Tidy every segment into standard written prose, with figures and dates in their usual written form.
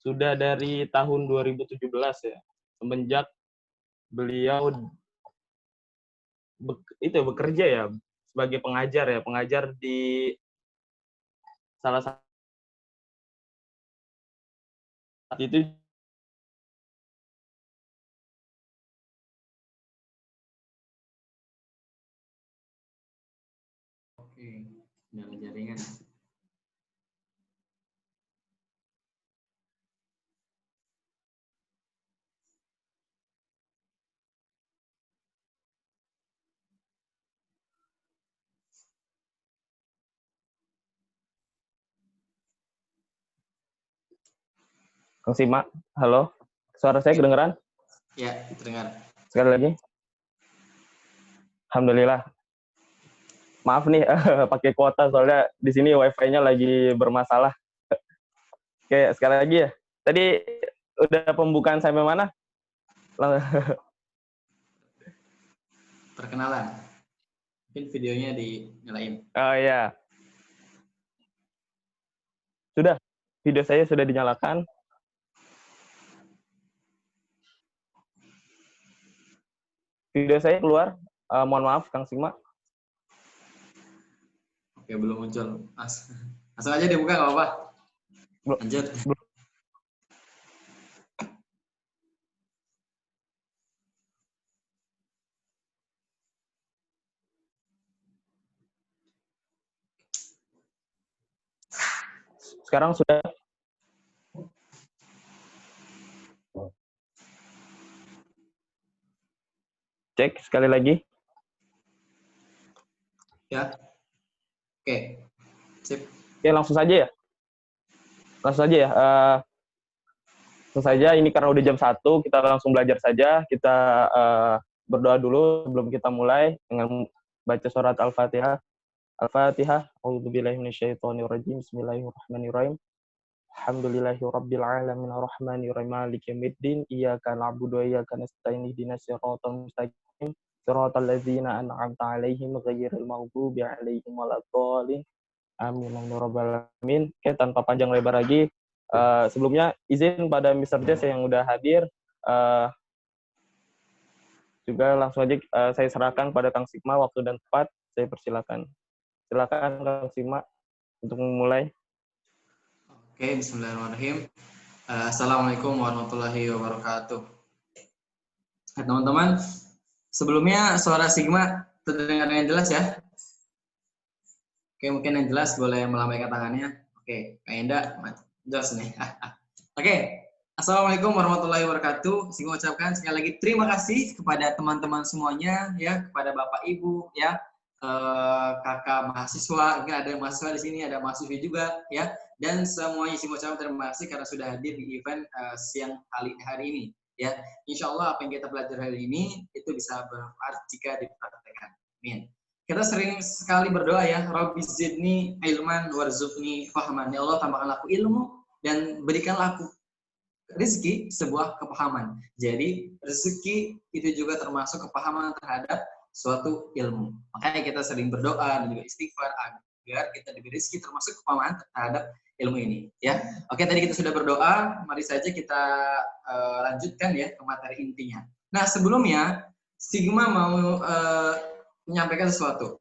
sudah dari tahun 2017 ya. Semenjak beliau bekerja ya sebagai pengajar di salah satu itu. Oke, dari jaringan. Kang Sima, halo, suara saya kedengeran? Ya, terdengar. Sekali lagi. Alhamdulillah. Maaf nih, pakai kuota soalnya di sini wifi-nya lagi bermasalah. Oke, sekali lagi ya. Tadi udah pembukaan sampai mana? Perkenalan. Mungkin videonya dinyalain. Oh iya. Sudah. Video saya sudah dinyalakan. Video saya keluar. Mohon maaf, Kang Sima. Oke, belum muncul. Langsung aja dibuka, nggak apa-apa. Lanjut. Sekarang sudah. Cek sekali lagi. Ya. Oke. Sip. Oke, langsung saja ya. Langsung saja ya. Langsung saja, ini karena udah jam 1, kita langsung belajar saja. Kita berdoa dulu sebelum kita mulai dengan baca surat Al-Fatihah. Al-Fatihah. A'udzubillahi minasyaitonirrajim. Bismillahirrahmanirrahim. Alhamdulillahirabbil alamin arrahmanirrahim maliki yaumiddin iyyaka na'budu wa iyyaka nasta'in ihdinas siratal mustaqim siratal ladzina an'amta 'alaihim ghairil maghdubi 'alaihim waladdallin. Amin ya rabbal alamin. Oke, tanpa panjang lebar lagi, sebelumnya izin pada Mr. Jess yang udah hadir, juga langsung aja saya serahkan pada Kang Sigma waktu dan tempat. Saya persilakan. Silakan Kang Sigma untuk memulai. Oke, bismillahirrahmanirrahim. Assalamualaikum warahmatullahi wabarakatuh. Teman-teman, sebelumnya suara Sigma terdengar dengan jelas ya? Oke, mungkin yang jelas boleh melambaikan tangannya. Oke, Kak Enda, jelas nih. Oke, Assalamualaikum warahmatullahi wabarakatuh. Sigma ucapkan sekali lagi terima kasih kepada teman-teman semuanya, ya, kepada Bapak Ibu, ya, kakak mahasiswa, enggak ada mahasiswa di sini, ada mahasiswi juga, ya. Dan semuanya Sigma ucapkan terima kasih karena sudah hadir di event siang hari ini. Ya, insya Allah apa yang kita belajar hari ini itu bisa bermanfaat jika dipraktekkan. Amin. Kita sering sekali berdoa ya, Rabbi zidni ilman warzuqni fahman. Ya Allah, tambahkanlah aku ilmu dan berikanlah aku rezeki, sebuah kepahaman. Jadi rezeki itu juga termasuk kepahaman terhadap suatu ilmu. Makanya kita sering berdoa dan juga istighfar agar kita diberi rezeki termasuk kepahaman terhadap ilmu ini. Ya, oke, tadi kita sudah berdoa. Mari saja kita lanjutkan ya ke materi intinya. Nah, sebelumnya Sigma mau menyampaikan sesuatu.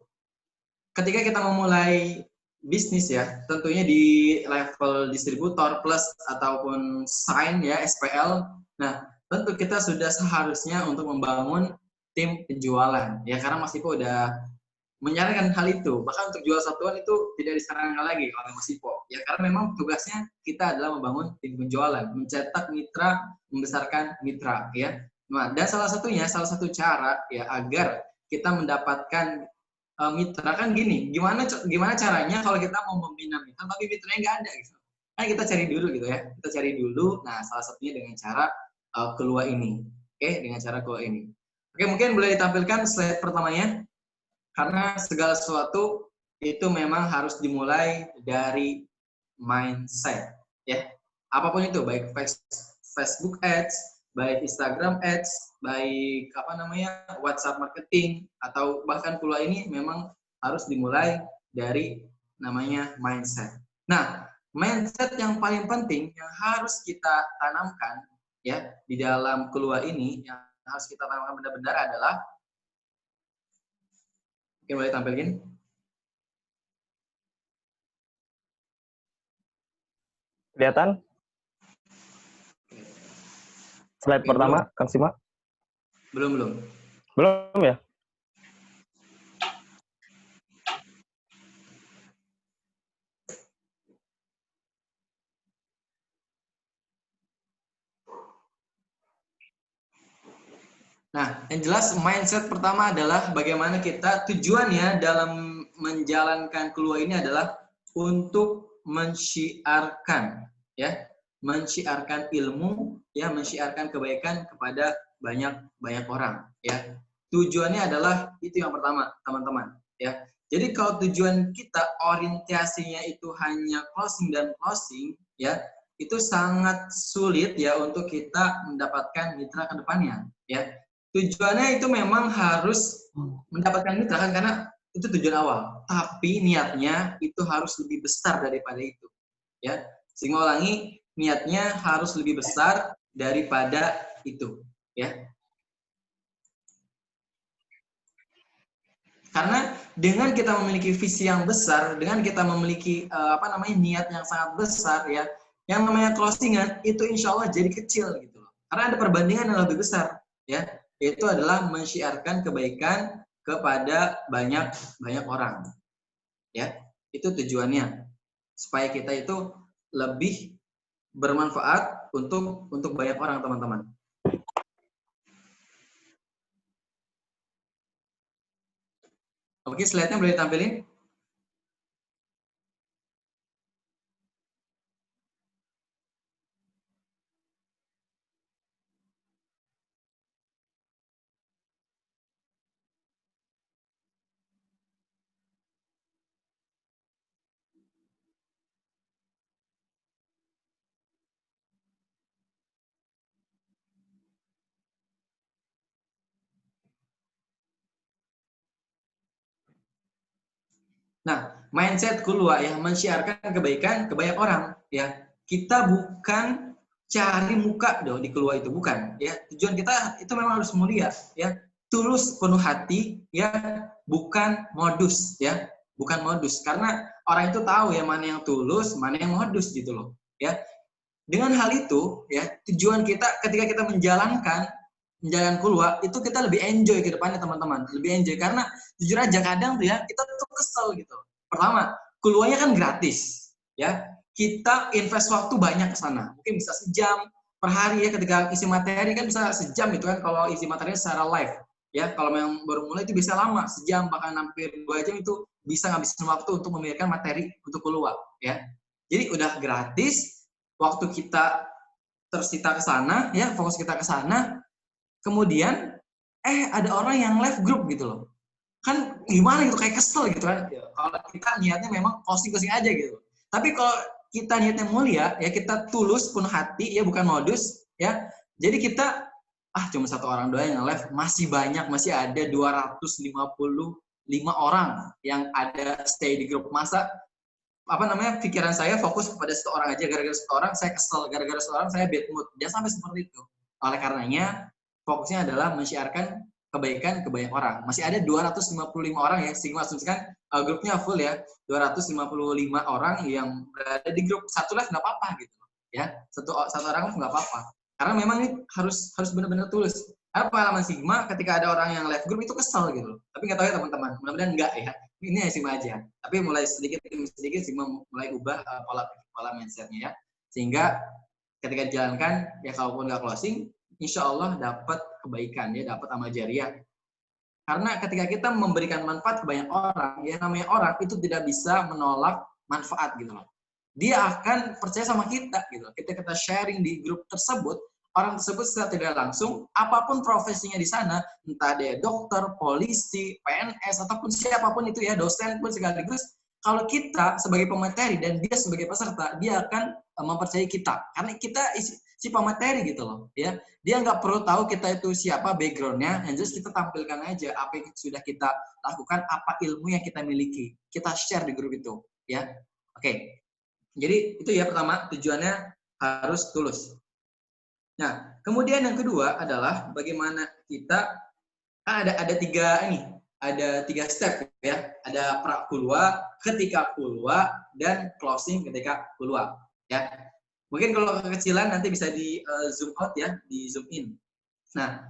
Ketika kita memulai bisnis ya, tentunya di level distributor plus ataupun sign ya, SPL. Nah, tentu kita sudah seharusnya untuk membangun tim penjualan ya, karena Mas Ipo udah menyarankan hal itu. Bahkan untuk jual satuan itu tidak disarankan lagi oleh Mas Ipo ya, karena memang tugasnya kita adalah membangun tim penjualan, mencetak mitra, membesarkan mitra ya. Nah, dan salah satu cara ya agar kita mendapatkan mitra kan gini, gimana caranya kalau kita mau membina mitra tapi mitranya nggak ada gitu. Kan kita cari dulu gitu ya, kita cari dulu. Nah, salah satunya dengan cara keluar ini. Oke, dengan cara keluar ini. Oke, mungkin boleh ditampilkan slide pertamanya. Karena segala sesuatu itu memang harus dimulai dari mindset ya. Apapun itu, baik Facebook Ads, baik Instagram Ads, baik WhatsApp marketing, atau bahkan pula ini memang harus dimulai dari namanya mindset. Nah, mindset yang paling penting yang harus kita tanamkan ya di dalam keluar ini, yang harus kita tanamkan benar-benar adalah, oke, boleh tampilkan. Kelihatan? Slide Oke, pertama, Kang Sima? Belum. Belum ya? Nah, yang jelas mindset pertama adalah bagaimana kita tujuannya dalam menjalankan keluar ini adalah untuk mensyiarkan, ya, mensyiarkan ilmu, ya, mensyiarkan kebaikan kepada banyak orang, ya. Tujuannya adalah itu yang pertama, teman-teman, ya. Jadi kalau tujuan kita orientasinya itu hanya closing dan closing, ya, itu sangat sulit ya untuk kita mendapatkan mitra ke depannya, ya. Tujuannya itu memang harus mendapatkan mitra kan, karena itu tujuan awal. Tapi niatnya itu harus lebih besar daripada itu, ya. Sehingga ulangi, niatnya harus lebih besar daripada itu, ya. Karena dengan kita memiliki visi yang besar, dengan kita memiliki niat yang sangat besar, ya, yang namanya closingan itu insya Allah jadi kecil gitu loh. Karena ada perbandingan yang lebih besar, ya, yaitu adalah mensyiarkan kebaikan kepada banyak orang, ya. Itu tujuannya supaya kita itu lebih bermanfaat untuk banyak orang, teman-teman. Oke, slide-nya boleh ditampilin? Nah, mindset kulwa ya, mensyiarkan kebaikan ke banyak orang, ya. Kita bukan cari muka dong di kulwa itu, bukan, ya. Tujuan kita itu memang harus mulia, ya. Tulus penuh hati, ya, bukan modus, ya. Bukan modus, karena orang itu tahu ya mana yang tulus, mana yang modus gitu loh, ya. Dengan hal itu, ya, tujuan kita ketika kita menjalankan keluar itu kita lebih enjoy ke depannya, teman-teman. Lebih enjoy karena jujur aja kadang tuh ya kita tuh kesel gitu. Pertama, keluarnya kan gratis, ya. Kita invest waktu banyak ke sana. Mungkin bisa sejam per hari ya, ketika isi materi kan bisa sejam itu kan kalau isi materinya secara live. Ya, kalau yang baru mulai itu bisa lama, sejam bahkan hampir 2 jam itu bisa ngabisin waktu untuk memikirkan materi untuk keluar, ya. Jadi udah gratis, waktu kita tersita ke sana, ya, fokus kita ke sana, kemudian ada orang yang live group gitu loh. Kan gimana gitu, kayak kesel gitu kan. Kalau kita niatnya memang closing aja gitu. Tapi kalau kita niatnya mulia, ya, kita tulus penuh hati, ya, bukan modus, ya. Jadi kita cuma 1 orang doang yang live, masih banyak, masih ada 255 orang yang ada stay di grup. Masa pikiran saya fokus kepada 1 orang aja, gara-gara 1 orang saya kesel, gara-gara 1 orang saya bad mood. Jangan sampai seperti itu. Oleh karenanya, fokusnya adalah mensyiarkan kebaikan ke banyak orang. Masih ada 255 orang ya, sehingga asumsikan grupnya full ya. 255 orang yang berada di grup. Satu live nggak apa-apa gitu. Ya, satu orang live nggak apa-apa. Karena memang ini harus benar-benar tulus. Karena pengalaman Sigma ketika ada orang yang live group itu kesel gitu. Tapi nggak tahu ya teman-teman, mudah-mudahan enggak ya. Ini Sigma aja. Tapi mulai sedikit demi sedikit Sigma mulai ubah pola mindsetnya ya. Sehingga ketika dijalankan, ya kalaupun nggak closing, insya Allah dapat kebaikan, ya, dapat amal jariah. Karena ketika kita memberikan manfaat ke banyak orang, ya, namanya orang itu tidak bisa menolak manfaat gitu loh. Dia akan percaya sama kita gitu. Ketika kita sharing di grup tersebut, orang tersebut secara tidak langsung, apapun profesinya di sana, entah dia dokter, polisi, PNS, ataupun siapapun itu ya, dosen pun sekaligus, kalau kita sebagai pemateri dan dia sebagai peserta, dia akan mempercayai kita. Karena kita si pemateri gitu loh, ya. Dia nggak perlu tahu kita itu siapa, background-nya, yang jelas kita tampilkan aja apa yang sudah kita lakukan, apa ilmu yang kita miliki. Kita share di grup itu, ya. Oke. Jadi itu ya pertama, tujuannya harus tulus. Nah, kemudian yang kedua adalah bagaimana kita ada tiga step ya. Ada pra-kulwa, ketika kulwa, dan closing ketika kulwa ya. Mungkin kalau kekecilan nanti bisa di zoom out ya, di zoom in. Nah,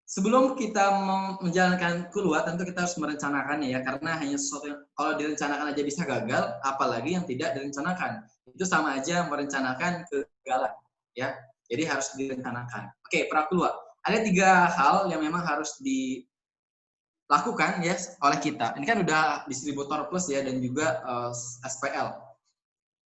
sebelum kita menjalankan kulwa, tentu kita harus merencanakannya ya, karena hanya sesuatu yang kalau direncanakan aja bisa gagal, apalagi yang tidak direncanakan. Itu sama aja merencanakan kegagalan ya. Jadi harus direncanakan. Oke, pra-kulwa. Ada 3 hal yang memang harus dilakukan ya oleh kita. Ini kan udah distributor plus ya, dan juga SPL.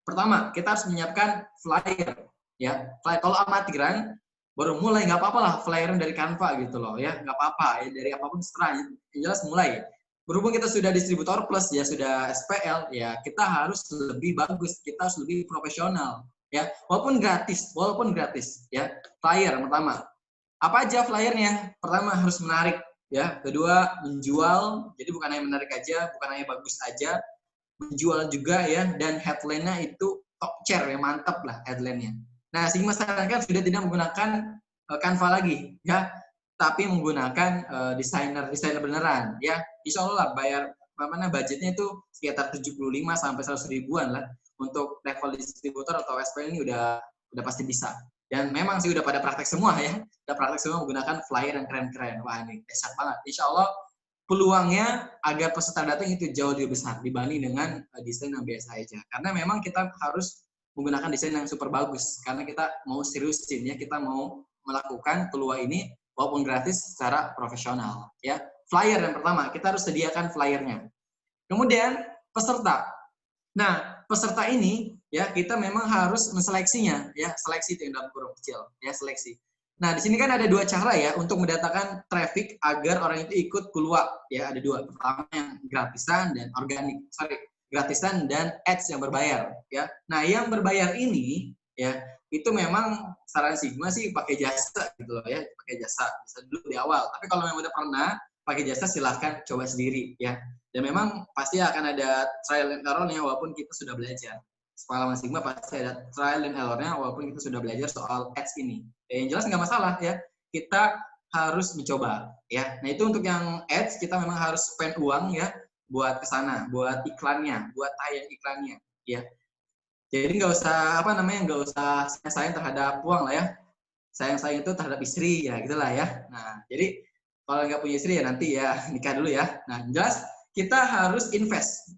Pertama, kita harus menyiapkan flyer ya. Flyer kalau amatiran baru mulai nggak apa-apa lah, flyer dari Canva gitu loh ya, nggak apa-apa ya, dari apapun setelah yang jelas mulai. Berhubung kita sudah distributor plus ya, sudah SPL ya, kita harus lebih bagus, kita harus lebih profesional ya, walaupun gratis ya. Flyer pertama, apa aja flyernya? Pertama harus menarik ya, kedua menjual, jadi bukan hanya menarik aja, bukan hanya bagus aja, menjual juga ya, dan headline-nya itu top chair ya, mantap lah headline-nya. Nah, Sigma sarankan sudah tidak menggunakan Canva lagi ya, tapi menggunakan desainer beneran ya. Insya Allah bayar budgetnya itu sekitar 75 sampai 100 ribuan lah untuk level distributor atau SPL ini udah pasti bisa. Dan memang sih udah pada praktek semua ya, udah praktek semua menggunakan flyer yang keren-keren. Wah, ini dahsyat banget. Insya Allah peluangnya agar peserta datang itu jauh lebih besar dibanding dengan desain yang biasa aja. Karena memang kita harus menggunakan desain yang super bagus, karena kita mau seriusin ya, kita mau melakukan keluar ini walaupun gratis secara profesional ya. Flyer yang pertama, kita harus sediakan flyernya. Kemudian peserta. Nah, peserta ini ya kita memang harus menseleksinya ya, seleksi itu yang dalam kurung kecil ya, seleksi. Nah, di sini kan ada 2 cara ya untuk mendatangkan traffic agar orang itu ikut keluar ya, ada 2. Pertama yang gratisan dan organik. Gratisan dan ads yang berbayar ya. Nah, yang berbayar ini ya, itu memang saran Sigma sih pakai jasa gitu loh ya, pakai jasa bisa dulu di awal. Tapi kalau memang udah pernah pakai jasa, silahkan coba sendiri ya. Dan memang pasti akan ada trial and error-nya walaupun kita sudah belajar. Pengalaman Sigma pasti ada trial and error-nya walaupun kita sudah belajar soal ads ini. Ya, yang jelas nggak masalah ya, kita harus mencoba ya. Nah, itu untuk yang ads kita memang harus spend uang ya, buat kesana, buat iklannya, buat tayang iklannya, ya. Jadi nggak usah nggak usah sayang terhadap uang lah ya. Sayang itu terhadap istri ya, gitulah ya. Nah, jadi kalau nggak punya istri ya nanti ya nikah dulu ya. Nah, jelas kita harus invest.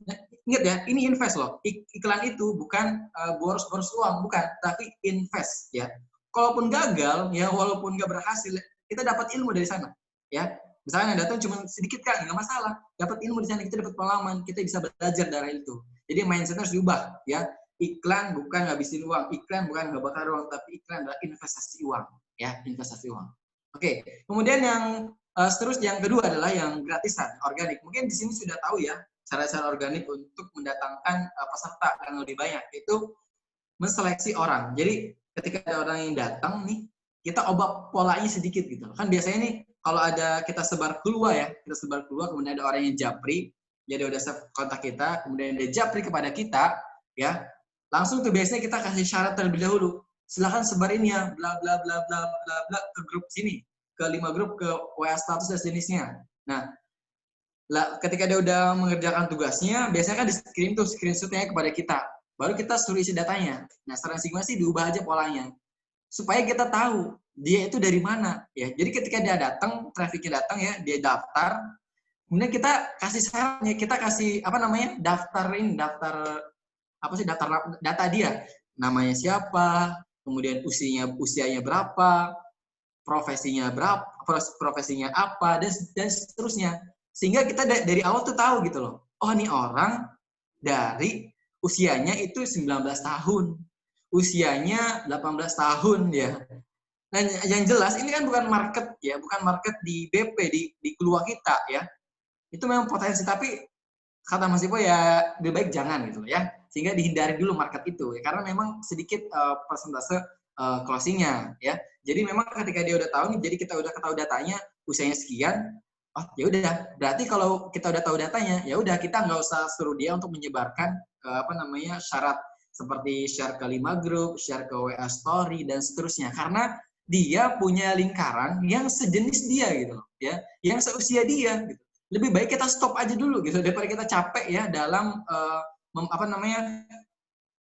Ingat ya, ini invest loh. Iklan itu bukan boros-boros uang, bukan, tapi invest ya. Kalaupun gagal ya, walaupun nggak berhasil, kita dapat ilmu dari sana ya. Misalnya yang datang cuma sedikit kan, nggak masalah. Dapat ilmu di sana, kita dapat pengalaman, kita bisa belajar dari itu. Jadi mindset harus diubah ya. Iklan bukan ngabisin uang, iklan bukan nggak bakar uang, tapi iklan adalah investasi uang ya, investasi uang. Oke, kemudian yang seterusnya yang kedua adalah yang gratisan, organik. Mungkin di sini sudah tahu ya cara-cara organik untuk mendatangkan peserta yang lebih banyak, itu menseleksi orang. Jadi ketika ada orang yang datang nih, kita ubah polanya sedikit gitu. Kan biasanya nih kalau ada kita sebar keluar ya, kemudian ada orang yang japri, jadi udah kontak kita, kemudian dia japri kepada kita, ya langsung tuh biasanya kita kasih syarat terlebih dahulu. Silahkan sebarin ya, bla bla bla bla bla bla ke grup sini, ke 5 grup, ke WA status dan jenisnya. Nah, ketika dia udah mengerjakan tugasnya, biasanya kan di-screen tuh screenshotnya kepada kita. Baru kita suruh isi datanya. Nah, saran Sigma sih diubah aja polanya. Supaya kita tahu dia itu dari mana ya. Jadi ketika dia datang, trafficnya datang ya, dia daftar, kemudian kita kasih sarannya, kita kasih daftar data dia, namanya siapa, kemudian usianya berapa, profesinya apa, dan seterusnya, sehingga kita dari awal tuh tahu gitu loh, oh ini orang dari usianya itu 19 tahun, usianya 18 tahun ya. Dan yang jelas ini kan bukan market ya, bukan market di BP, di keluar kita ya. Itu memang potensi, tapi kata Mas Ipo ya lebih baik jangan gitu ya. Sehingga dihindari dulu market itu ya, karena memang sedikit persentase closingnya ya. Jadi memang ketika dia udah tahu nih, jadi kita udah ketahui datanya, usianya sekian, oh ya udah, berarti kalau kita udah tahu datanya, ya udah kita nggak usah suruh dia untuk menyebarkan syarat seperti share ke 5 grup, share ke WA story dan seterusnya. Karena dia punya lingkaran yang sejenis dia gitu loh, ya, yang seusia dia gitu. Lebih baik kita stop aja dulu gitu daripada kita capek ya dalam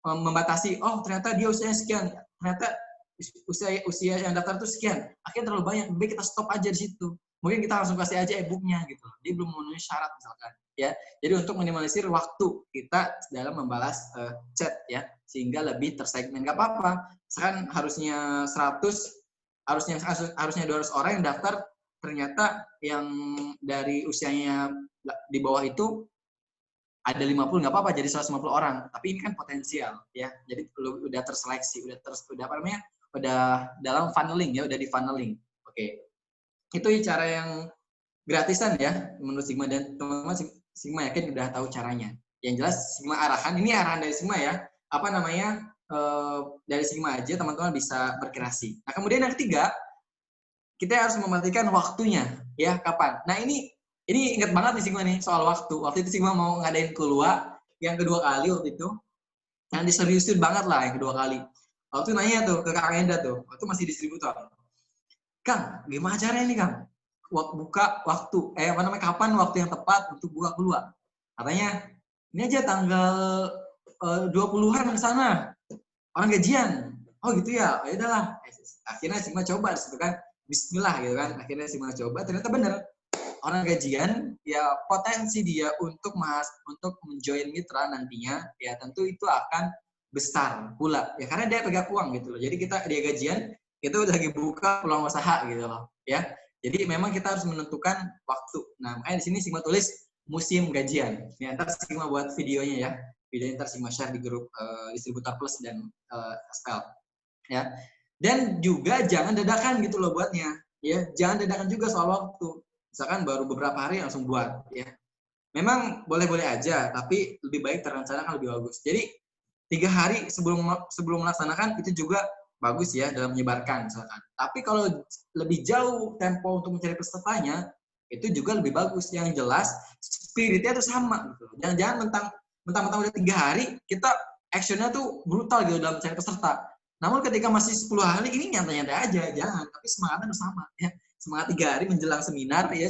membatasi. Oh, ternyata dia usianya sekian, ternyata usia yang daftar itu sekian, akhirnya terlalu banyak. Lebih baik kita stop aja di situ. Mungkin kita langsung kasih aja e-booknya gitu. Dia belum memenuhi syarat misalkan, ya. Jadi untuk minimalisir waktu kita dalam membalas chat, ya, sehingga lebih tersegmen. Gak apa-apa. Sekarang harusnya 100, harusnya 200 orang yang daftar, ternyata yang dari usianya di bawah itu ada 50, nggak apa-apa jadi 150 orang. Tapi ini kan potensial, ya. Jadi udah terseleksi, udah dalam funneling, ya, udah di funneling. Oke. Itu cara yang gratisan ya menurut Sigma, dan teman-teman Sigma yakin udah tahu caranya. Yang jelas Sigma ini arahan dari Sigma ya. Dari Sigma aja teman-teman bisa berkreasi. Nah, kemudian yang ketiga, kita harus mematikan waktunya, ya, kapan. Nah, ini ingat banget nih Sigma nih soal waktu. Waktu itu Sigma mau ngadain keluar yang kedua kali waktu itu. Yang diseriusin banget lah yang kedua kali. Waktu nanya tuh ke Kang Enda tuh, waktu masih distributor. Kang, gimana caranya nih Kang? Buka waktu, kapan waktu yang tepat untuk buka keluar? Katanya, ini aja tanggal 20-an ke sana. Orang gajian. Oh gitu ya, ya udahlah. Akhirnya Sigma coba di situ kan. Bismillah gitu kan. Akhirnya Sigma coba, ternyata bener. Orang gajian, ya potensi dia untuk menjoin mitra nantinya, ya tentu itu akan besar pula. Ya karena dia pegang uang gitu loh. Jadi dia gajian, kita udah lagi buka peluang usaha gitu loh. Ya. Jadi memang kita harus menentukan waktu. Nah, makanya di sini Sigma tulis musim gajian. Ya, ntar Sigma buat videonya ya. Videonya ntar Sigma share di grup Distributor Plus dan SPL. Ya. Dan juga jangan dadakan gitu loh buatnya. Ya, jangan dadakan juga soal waktu. Misalkan baru beberapa hari langsung buat, ya. Memang boleh-boleh aja, tapi lebih baik terencanakan lebih bagus. Jadi 3 hari sebelum melaksanakan itu juga bagus ya dalam menyebarkan misalkan. Tapi kalau lebih jauh tempo untuk mencari pesertanya, itu juga lebih bagus. Yang jelas spiritnya itu sama gitu. Jangan mentang-mentang udah 3 hari, kita actionnya tuh brutal gitu dalam mencari peserta. Namun ketika masih 10 hari, ini nyantai-nyantai aja, jangan. Tapi semangatnya harus sama, ya. Semangat 3 hari menjelang seminar, ya,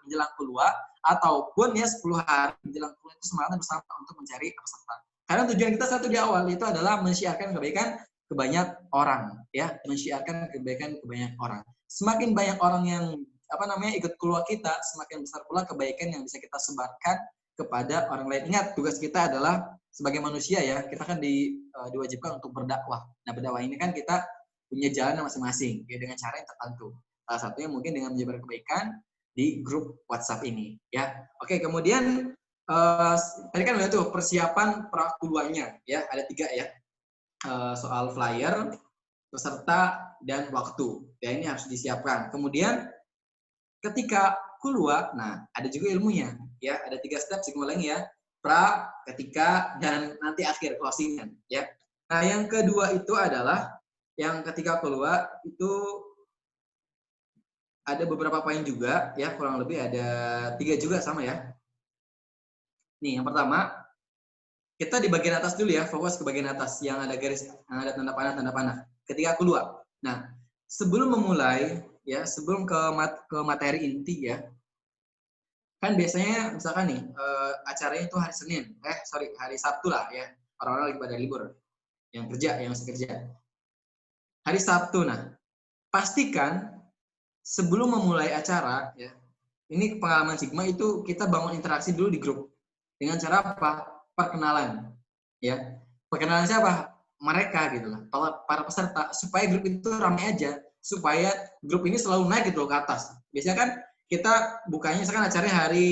menjelang keluar, ataupun ya 10 hari menjelang keluar, itu semangatnya bersama untuk mencari peserta. Karena tujuan kita satu di awal itu adalah mensiarkan kebaikan ke banyak orang, ya, mensiarkan kebaikan ke banyak orang. Semakin banyak orang yang ikut keluar kita, semakin besar pula kebaikan yang bisa kita sebarkan kepada orang lain. Ingat, tugas kita adalah sebagai manusia ya, kita kan diwajibkan untuk berdakwah. Nah, berdakwah ini kan kita punya jalan masing-masing, ya, dengan cara yang tertentu. Salah satunya mungkin dengan menyebar kebaikan di grup WhatsApp ini, ya. Oke, kemudian tadi kan udah tuh persiapan prakuluannya, ya, ada 3 ya, soal flyer, peserta, dan waktu. Ya, ini harus disiapkan. Kemudian ketika keluar, nah ada juga ilmunya, ya, ada 3 step Sigma lagi ya, pra, ketika, dan nanti akhir closingan, ya. Nah, yang kedua itu adalah yang ketika keluar itu ada beberapa poin juga, ya, kurang lebih ada 3 juga sama ya. Nih, yang pertama, kita di bagian atas dulu ya, fokus ke bagian atas yang ada garis, yang ada tanda panah. Ketika keluar. Nah, sebelum memulai, ya, sebelum ke materi inti ya, kan biasanya misalkan nih, acaranya itu hari Sabtu lah ya, orang-orang lagi pada libur, yang masih kerja. Hari Sabtu, nah, pastikan sebelum memulai acara, ya, ini pengalaman Sigma itu kita bangun interaksi dulu di grup. Dengan cara apa? Perkenalan. Ya. Perkenalan siapa? Mereka gitu lah, para peserta, supaya grup itu ramai aja, supaya grup ini selalu naik gitu ke atas. Biasanya kan kita bukanya misalkan acaranya hari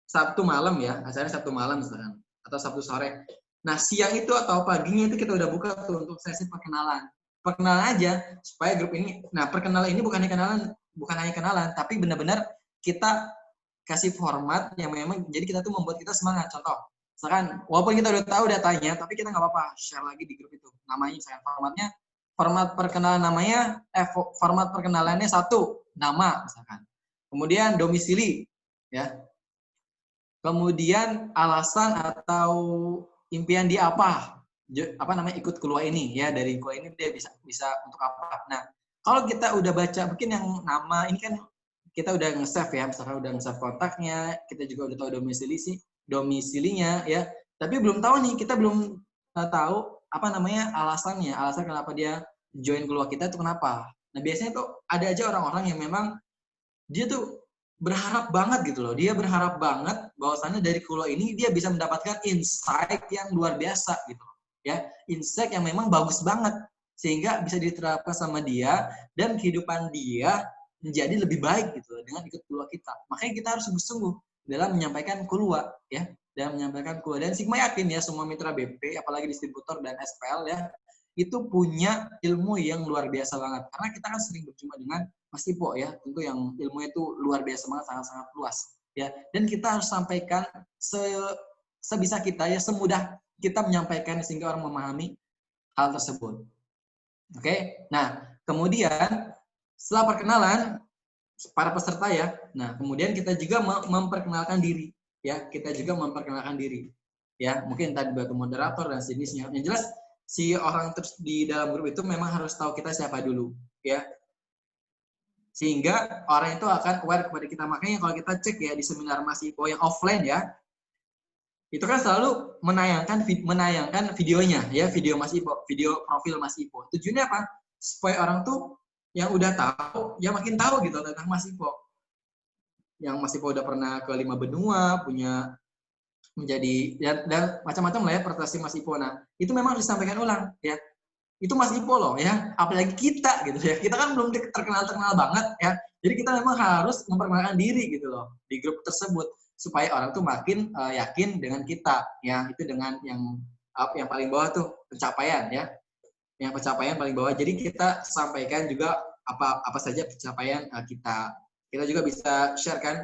Sabtu malam ya, acaranya Sabtu malam misalkan, atau Sabtu sore. Nah, siang itu atau paginya itu kita udah buka tuh untuk sesi perkenalan. Perkenalan aja supaya grup ini, nah, perkenalan ini bukan hanya kenalan, tapi benar-benar kita kasih format yang memang jadi kita tuh membuat kita semangat. Contoh, misalkan walaupun kita udah tahu datanya, tapi kita nggak apa-apa share lagi di grup itu. Namanya misalkan format perkenalan namanya, format perkenalannya 1, nama misalkan. Kemudian domisili, ya. Kemudian alasan atau impian dia apa, ikut keluar ini ya, dari keluar ini dia bisa untuk apa. Nah, kalau kita udah baca mungkin yang nama ini kan kita udah nge-save ya, misalkan udah nge-save kontaknya, kita juga udah tahu domisilinya ya. Tapi belum tahu nih, kita belum tahu alasan kenapa dia join keluar kita itu kenapa. Nah, biasanya tuh ada aja orang-orang yang memang dia tuh berharap banget gitu loh. Dia berharap banget bahwasannya dari keluar ini dia bisa mendapatkan insight yang luar biasa gitu. Ya, insight yang memang bagus banget sehingga bisa diterapkan sama dia dan kehidupan dia menjadi lebih baik gitu loh dengan ikut keluar kita. Makanya kita harus sungguh-sungguh dalam menyampaikan keluar ya, dan menyampaikan keluar. Dan Sigma yakin ya semua mitra BP apalagi distributor dan SPL ya itu punya ilmu yang luar biasa banget. Karena kita kan sering berjumpa dengan Mas Ipo ya, tentu yang ilmunya itu luar biasa banget, sangat-sangat luas ya. Dan kita harus sampaikan sebisa kita ya, semudah kita menyampaikan sehingga orang memahami hal tersebut. Oke. Nah, kemudian setelah perkenalan para peserta ya, nah kemudian kita juga memperkenalkan diri ya, kita juga memperkenalkan diri ya, mungkin tadi batu moderator dan sejenisnya. Yang jelas si orang terus di dalam grup itu memang harus tahu kita siapa dulu ya, sehingga orang itu akan aware kepada kita. Makanya kalau kita cek ya di seminar Mas Ipo yang offline ya, itu kan selalu menayangkan videonya ya, video Mas Ipo, video profil Mas Ipo. Tujuannya apa? Supaya orang tuh yang udah tahu ya makin tahu gitu tentang Mas Ipo. Yang Mas Ipo udah pernah ke 5 benua, punya menjadi dan macam-macam lah ya prestasi Mas Ipo. Nah, itu memang harus disampaikan ulang ya. Itu Mas Ipo loh ya, apalagi kita gitu ya. Kita kan belum terkenal banget ya. Jadi kita memang harus memperkenalkan diri gitu loh di grup tersebut supaya orang tuh makin yakin dengan kita ya. Itu dengan yang paling bawah tuh pencapaian ya. Yang pencapaian paling bawah. Jadi kita sampaikan juga apa saja pencapaian kita. Kita juga bisa share kan.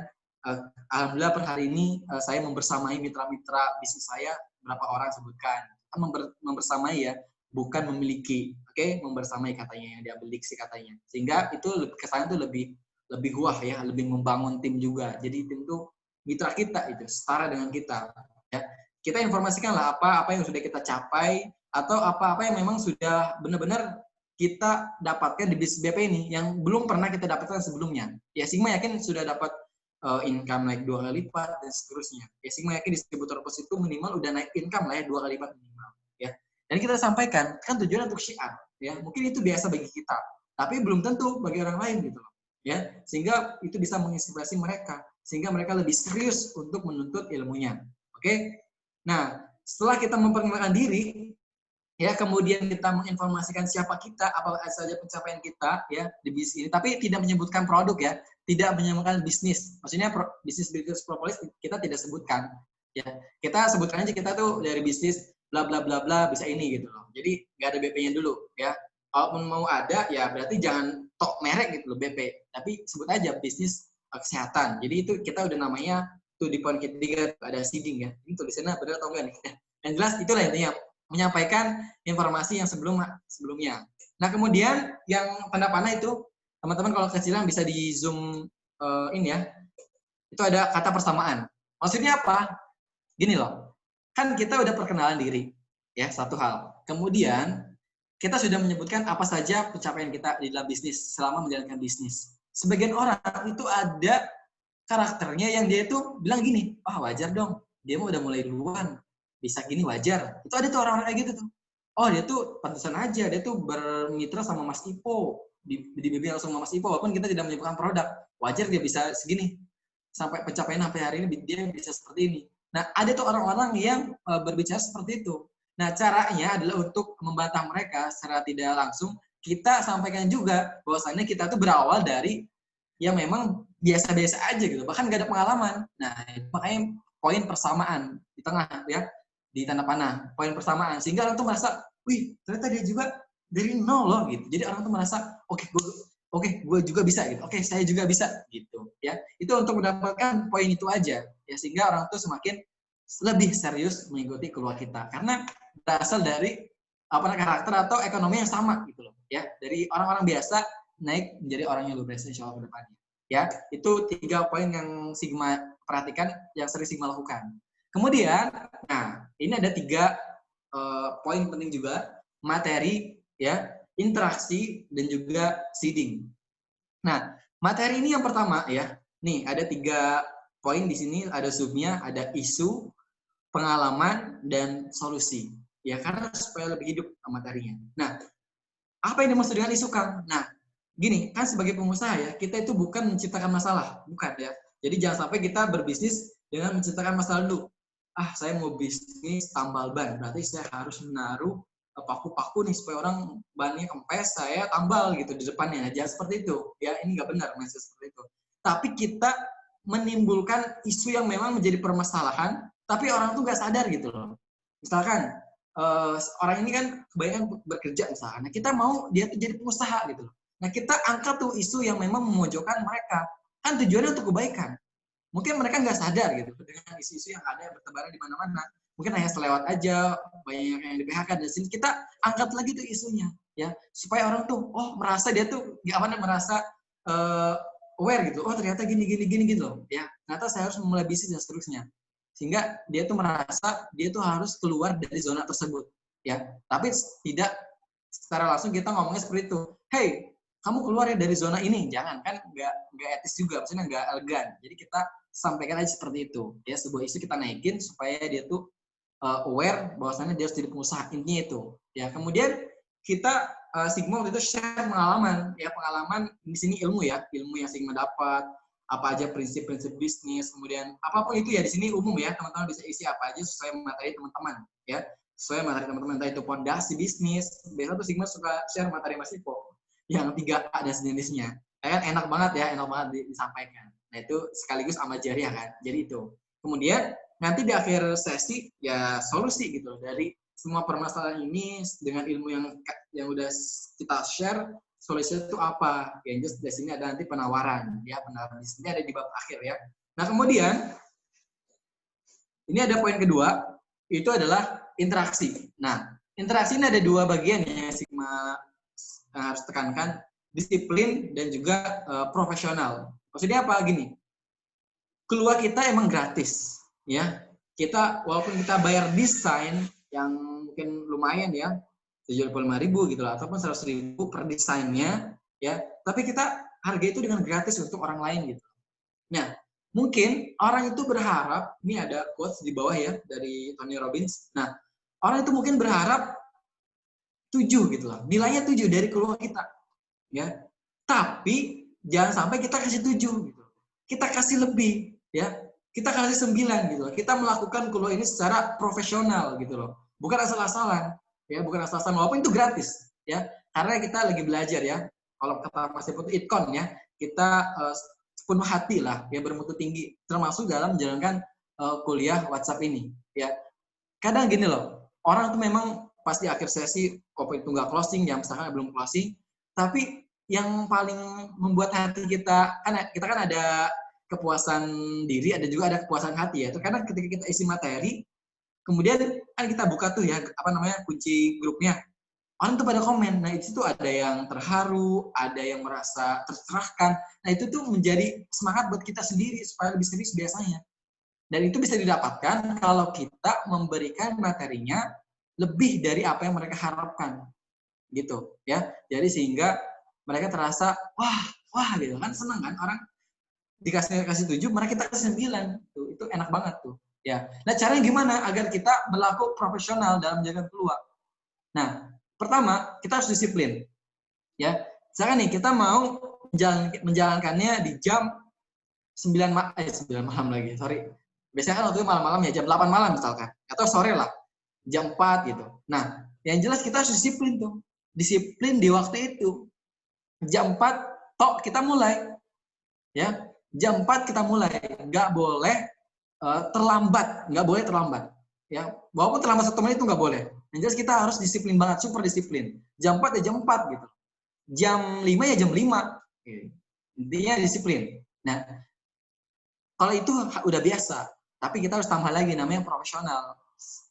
Alhamdulillah per hari ini saya membersamai mitra-mitra bisnis saya, berapa orang sebutkan. Membersamai ya, bukan memiliki. Oke, membersamai katanya yang diambil diksi katanya. Sehingga itu kesannya tuh lebih wah ya, lebih membangun tim juga. Jadi tim itu mitra kita itu, setara dengan kita. Ya. Kita informasikanlah apa yang sudah kita capai atau apa-apa yang memang sudah benar-benar kita dapatkan di bisnis BP ini yang belum pernah kita dapatkan sebelumnya. Ya, Sigma yakin sudah dapat income naik 2 kali lipat dan seterusnya. Ya, Sigma yakin distributor pos itu minimal udah naik income lah ya 2 kali lipat minimal. Ya. Dan kita sampaikan kan tujuan untuk syiar. Ya, mungkin itu biasa bagi kita, tapi belum tentu bagi orang lain gitu loh. Ya, sehingga itu bisa menginspirasi mereka, sehingga mereka lebih serius untuk menuntut ilmunya. Oke. Nah, setelah kita memperkenalkan diri, ya kemudian kita menginformasikan siapa kita, apa saja pencapaian kita ya di bisnis ini, tapi tidak menyebutkan produk ya, tidak menyebutkan bisnis. Maksudnya bisnis propolis kita tidak sebutkan. Ya, kita sebutkan aja kita tuh dari bisnis bla bla bla bla bisa ini gitu loh. Jadi nggak ada BP-nya dulu ya. Kalaupun mau ada ya berarti jangan tok merek gitu loh BP, tapi sebut aja bisnis kesehatan. Jadi itu kita udah namanya tuh di poin ketiga ada seeding ya. Ini tulisannya benar atau enggak nih? Yang jelas itulah intinya, menyampaikan informasi yang sebelumnya. Nah, kemudian yang tanda panah itu teman-teman kalau kecilan bisa di zoom ini ya. Itu ada kata persamaan. Maksudnya apa? Gini loh. Kan kita udah perkenalan diri ya, satu hal. Kemudian kita sudah menyebutkan apa saja pencapaian kita di dalam bisnis selama menjalankan bisnis. Sebagian orang itu ada karakternya yang dia itu bilang gini, wajar dong, dia mah udah mulai duluan, bisa gini wajar. Itu ada tuh orang-orang kayak gitu tuh. Oh, dia tuh pantesan aja, dia tuh bermitra sama Mas Ipo, dibimbing langsung sama Mas Ipo, walaupun kita tidak menyebutkan produk. Wajar dia bisa segini. Sampai pencapaian sampai hari ini dia bisa seperti ini. Nah, ada tuh orang-orang yang berbicara seperti itu. Nah, caranya adalah untuk membantah mereka secara tidak langsung, kita sampaikan juga bahwasannya kita tuh berawal dari yang memang biasa-biasa aja gitu, bahkan gak ada pengalaman. Nah, makanya poin persamaan di tengah ya, di tanda panah, poin persamaan, sehingga orang tuh merasa, wih ternyata dia juga dari nol loh gitu. Jadi orang tuh merasa, oke, gue juga bisa gitu, oke saya juga bisa gitu ya. Itu untuk mendapatkan poin itu aja ya, sehingga orang tuh semakin lebih serius mengikuti keluar kita karena berasal dari karakter atau ekonomi yang sama gitu loh ya, dari orang-orang biasa naik menjadi orang yang luar biasa insya Allah ke depannya. Ya, itu 3 poin yang Sigma perhatikan, yang sering Sigma lakukan. Kemudian, nah ini ada 3 poin penting juga, materi, ya, interaksi, dan juga seeding. Nah, materi ini yang pertama ya. Nih, ada 3 poin di sini, ada subnya, ada isu, pengalaman, dan solusi. Ya, karena supaya lebih hidup materinya. Nah, apa yang dimaksud dengan isu, Kang? Nah, gini, kan sebagai pengusaha ya, kita itu bukan menciptakan masalah, bukan ya. Jadi jangan sampai kita berbisnis dengan menciptakan masalah dulu. Ah, saya mau bisnis tambal ban, berarti saya harus menaruh paku-paku nih supaya orang bannya kempes, saya tambal gitu di depannya. Jangan seperti itu. Ya, ini nggak benar mindset seperti itu. Tapi kita menimbulkan isu yang memang menjadi permasalahan, tapi orang tuh nggak sadar gitu loh. Misalkan orang ini kan kebanyakan bekerja misalnya, kita mau dia tuh jadi pengusaha gitu loh. Nah, kita angkat tuh isu yang memang memojokkan mereka. Kan tujuannya untuk kebaikan. Mungkin mereka nggak sadar gitu dengan isu-isu yang ada yang bertebaran di mana-mana. Mungkin hanya selewat aja, banyak yang di PHK dan sini kita angkat lagi tuh isunya, ya supaya orang tuh merasa dia tuh merasa aware gitu. Oh ternyata gini gitu loh, ya. Ternyata saya harus memulai bisnis dan seterusnya. Sehingga dia tuh merasa dia tuh harus keluar dari zona tersebut, ya. Tapi tidak secara langsung kita ngomongnya seperti itu. Hey, kamu keluar ya dari zona ini, jangan, kan nggak etis juga, maksudnya nggak elegan. Jadi kita sampaikan aja seperti itu, ya sebuah isu kita naikin supaya dia tuh aware bahwasannya dia harus jadi pengusaha, intinya itu. Ya kemudian kita Sigma waktu itu share pengalaman, ya pengalaman di sini ilmu yang Sigma dapat, apa aja prinsip-prinsip bisnis, kemudian apapun itu ya di sini umum ya, teman-teman bisa isi apa aja sesuai materi teman-teman, ya sesuai materi teman-teman, entah itu fondasi bisnis. Biasanya tuh Sigma suka share materi Mas Ipo yang 3A dan sejenisnya. Kan enak banget ya, enak banget disampaikan. Nah itu sekaligus amal jariah kan. Jadi itu. Kemudian nanti di akhir sesi ya solusi gitu dari semua permasalahan ini dengan ilmu yang udah kita share, solusinya itu apa? Ya just di sini ada nanti penawaran ya, penawaran di sini ada di bab akhir ya. Nah, kemudian ini ada poin kedua, itu adalah interaksi. Nah, interaksi ini ada 2 bagian ya Sigma harus tekankan, disiplin dan juga profesional. Maksudnya apa? Gini, keluar kita emang gratis, ya. Kita walaupun kita bayar desain yang mungkin lumayan ya, 75.000 gitu lah, ataupun 100.000 per desainnya, ya. Tapi kita harga itu dengan gratis untuk orang lain gitu. Nah, mungkin orang itu berharap, ini ada quotes di bawah ya dari Tony Robbins. Nah, orang itu mungkin berharap 7 gitu lah. Nilainya 7 dari keluar kita. Ya. Tapi jangan sampai kita kasih 7 gitu. Kita kasih lebih, ya. Kita kasih 9 gitu loh. Kita melakukan keluar ini secara profesional gitu loh. Bukan asal-asalan, ya, bukan asal-asalan walaupun itu gratis, ya. Karena kita lagi belajar ya. Kalau kata Mas Ipo itu itkon ya. Kita sepenuh hati lah, ya bermutu tinggi termasuk dalam menjalankan kuliah WhatsApp ini, ya. Kadang gini loh. Orang tuh memang pas di akhir sesi kopi itu nggak closing, ya misalkan belum closing, tapi yang paling membuat hati kita kan ada kepuasan diri, ada juga ada kepuasan hati ya. Itu karena ketika kita isi materi, kemudian kan kita buka tuh ya kunci grupnya, orang tuh pada komen. Nah itu tuh ada yang terharu, ada yang merasa tercerahkan. Nah itu tuh menjadi semangat buat kita sendiri supaya lebih serius biasanya. Dan itu bisa didapatkan kalau kita memberikan materinya lebih dari apa yang mereka harapkan, gitu ya. Jadi sehingga mereka terasa wah gitu kan, senang kan orang kasih 7, mereka kita kasih 9, tuh itu enak banget tuh ya. Nah caranya gimana agar kita berlaku profesional dalam menjaga peluang? Nah pertama kita harus disiplin ya. Misalkan nih kita mau menjalankannya di jam 9 malam lagi, sorry. Biasanya kan waktu itu malam-malam ya, jam 8 malam misalkan. Atau sore lah, jam 4 gitu. Nah, yang jelas kita harus disiplin tuh. Disiplin di waktu itu. Jam 4, kita mulai. Ya, jam 4 kita mulai. Nggak boleh terlambat. Nggak boleh terlambat. Ya, walaupun terlambat 1 menit itu nggak boleh. Yang jelas kita harus disiplin banget, super disiplin. Jam 4 ya jam 4 gitu. Jam 5 ya jam 5. Intinya disiplin. Nah, kalau itu udah biasa, tapi kita harus tambah lagi namanya profesional.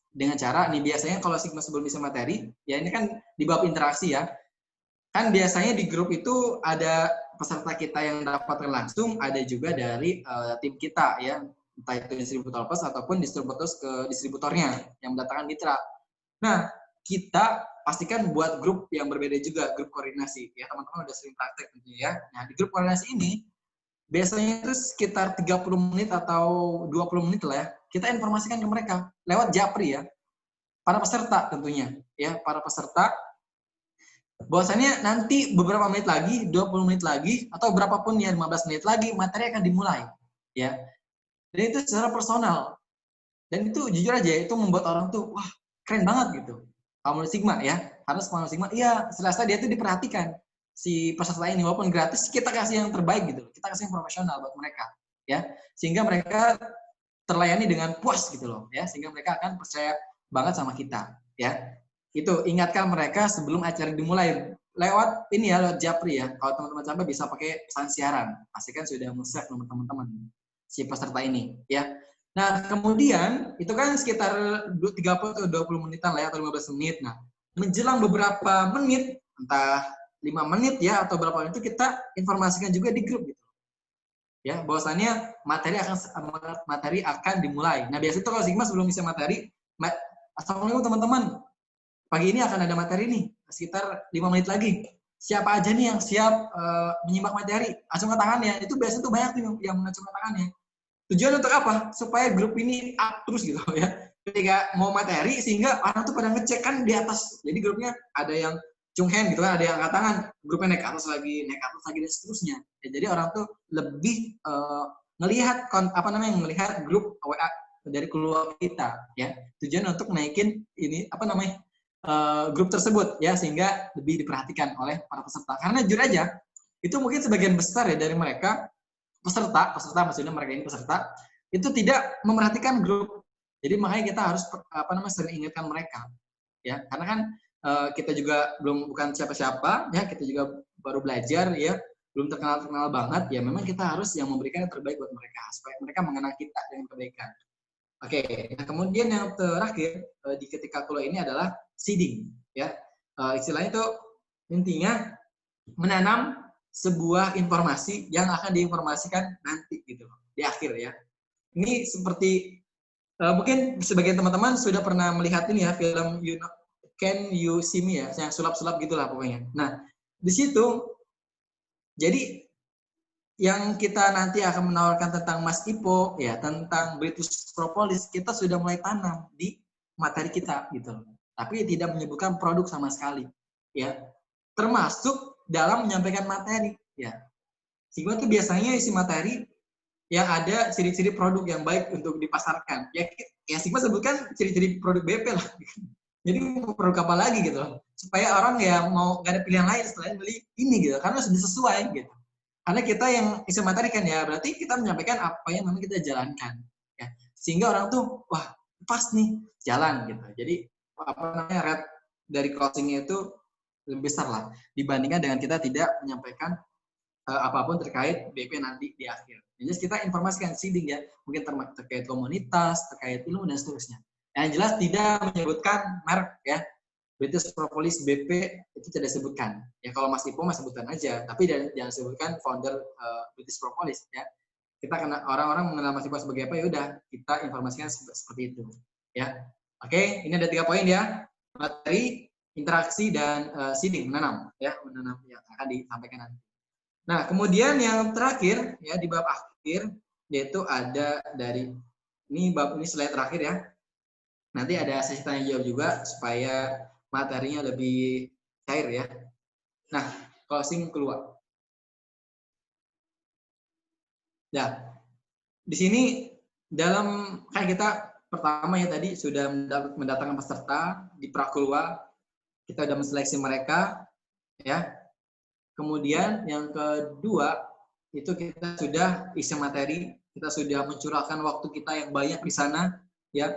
Dengan cara nih biasanya kalau Sigma sebelum isi materi, ya ini kan di bab interaksi ya. Kan biasanya di grup itu ada peserta kita yang dapat langsung, ada juga dari tim kita ya, entah itu distributor plus ataupun distributornya yang mendatangkan mitra. Nah, kita pastikan buat grup yang berbeda juga, grup koordinasi. Ya, teman-teman udah sering praktek tentunya ya. Nah, di grup koordinasi ini, biasanya itu sekitar 30 menit atau 20 menit lah ya, kita informasikan ke mereka lewat Japri ya. Para peserta tentunya. Ya, para peserta bahwasannya nanti beberapa menit lagi, 20 menit lagi, atau berapapun ya, 15 menit lagi, materi akan dimulai. Ya. Dan itu secara personal. Dan itu jujur aja, itu membuat orang tuh, wah keren banget gitu. Kalau Sigma ya, harus kalau Sigma, iya serasa dia tuh diperhatikan. Si peserta ini, walaupun gratis, kita kasih yang terbaik gitu. Kita kasih yang profesional buat mereka. Ya, sehingga mereka terlayani dengan puas gitu loh. Ya, sehingga mereka akan percaya banget sama kita. Ya, itu ingatkan mereka sebelum acara dimulai lewat ini ya, lewat Japri ya. Kalau teman-teman sampai bisa pakai pesan siaran, pastikan sudah nge-save nomor teman-teman si peserta ini ya. Nah kemudian itu kan sekitar 30 atau 20 menitan lah ya, atau 15 menit. Nah menjelang beberapa menit, entah 5 menit ya atau berapa menit itu kita informasikan juga di grup gitu ya, bahwasannya materi akan dimulai. Nah biasanya itu kalau Sigma sebelum isi materi, assalamualaikum teman-teman, pagi ini akan ada materi nih, sekitar 5 menit lagi. Siapa aja nih yang siap menyimak materi? Acungkan tangannya. Itu biasanya tuh banyak tuh yang mengacungkan tangannya. Tujuan untuk apa? Supaya grup ini up terus gitu ya. Ketika mau materi, sehingga orang tuh pada ngecek kan di atas. Jadi grupnya ada yang cung hand gitu kan, ada yang angkat tangan. Grupnya naik ke atas lagi, dan seterusnya. Ya, jadi orang tuh lebih melihat melihat grup WA dari keluarga kita ya. Tujuan untuk naikin ini grup tersebut ya, sehingga lebih diperhatikan oleh para peserta. Karena jujur aja itu mungkin sebagian besar ya dari mereka peserta maksudnya mereka ini peserta itu tidak memerhatikan grup. Jadi makanya kita harus sering ingatkan mereka ya, karena kan kita juga bukan siapa-siapa ya, kita juga baru belajar ya, belum terkenal banget ya. Memang kita harus yang memberikan yang terbaik buat mereka supaya mereka mengenal kita dengan kebaikan. Oke, nah kemudian yang terakhir di ketika kuliah ini adalah seeding ya. Istilahnya itu intinya menanam sebuah informasi yang akan diinformasikan nanti gitu di akhir ya. Ini seperti mungkin sebagian teman-teman sudah pernah melihat ini ya, film Can You See Me ya, yang sulap-sulap gitulah pokoknya. Nah, di situ jadi yang kita nanti akan menawarkan tentang Mas Ipo ya, tentang British Propolis, kita sudah mulai tanam di materi kita gitu. Tapi tidak menyebutkan produk sama sekali ya. Termasuk dalam menyampaikan materi ya. Sigma itu biasanya isi materi yang ada ciri-ciri produk yang baik untuk dipasarkan. Ya Sigma sebutkan ciri-ciri produk BP lah. Jadi produk apa lagi gitu. Supaya orang ya mau gak ada pilihan lain selain beli ini gitu, karena sudah sesuai gitu. Karena kita yang isi materi kan ya, berarti kita menyampaikan apa yang memang kita jalankan ya. Sehingga orang tuh wah pas nih jalan gitu. Jadi rate dari closingnya itu lebih besar lah dibandingkan dengan kita tidak menyampaikan apapun terkait BP nanti di akhir. Jadi kita informasikan seeding ya, mungkin terkait komunitas, terkait ilmu dan seterusnya. Yang jelas tidak menyebutkan merek ya. British Propolis BP itu tidak disebutkan. Ya kalau Mas Ipo Mas sebutkan aja, tapi jangan sebutkan founder British Propolis ya. Kita kena orang-orang mengenal Mas Ipo sebagai apa, ya udah kita informasikan seperti itu ya. Oke, ini ada 3 poin ya. Materi, interaksi, dan seeding, menanam yang akan disampaikan nanti. Nah kemudian yang terakhir ya di bab akhir, yaitu ada dari ini slide terakhir ya. Nanti ada sesi tanya jawab juga supaya materinya lebih cair ya. Nah closing keluar. Nah di sini dalam kan kita pertama ya tadi sudah mendatangkan peserta di prakulwa, kita sudah menseleksi mereka ya. Kemudian yang kedua itu kita sudah isi materi, kita sudah mencurahkan waktu kita yang banyak di sana ya.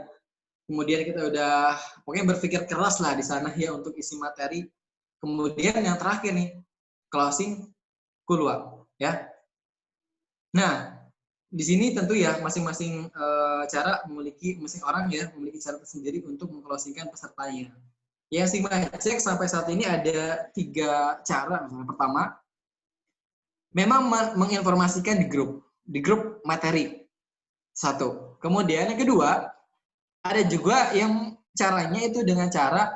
Kemudian kita udah pokoknya berpikir keras lah di sana ya untuk isi materi. Kemudian yang terakhir nih closing keluar ya. Nah di sini tentu ya masing-masing cara masing orang ya memiliki cara tersendiri untuk mengclosingkan pesertanya. Yang Sigma cek sampai saat ini ada 3 cara. Misalnya pertama, memang menginformasikan di grup materi. 1. Kemudian yang kedua, ada juga yang caranya itu dengan cara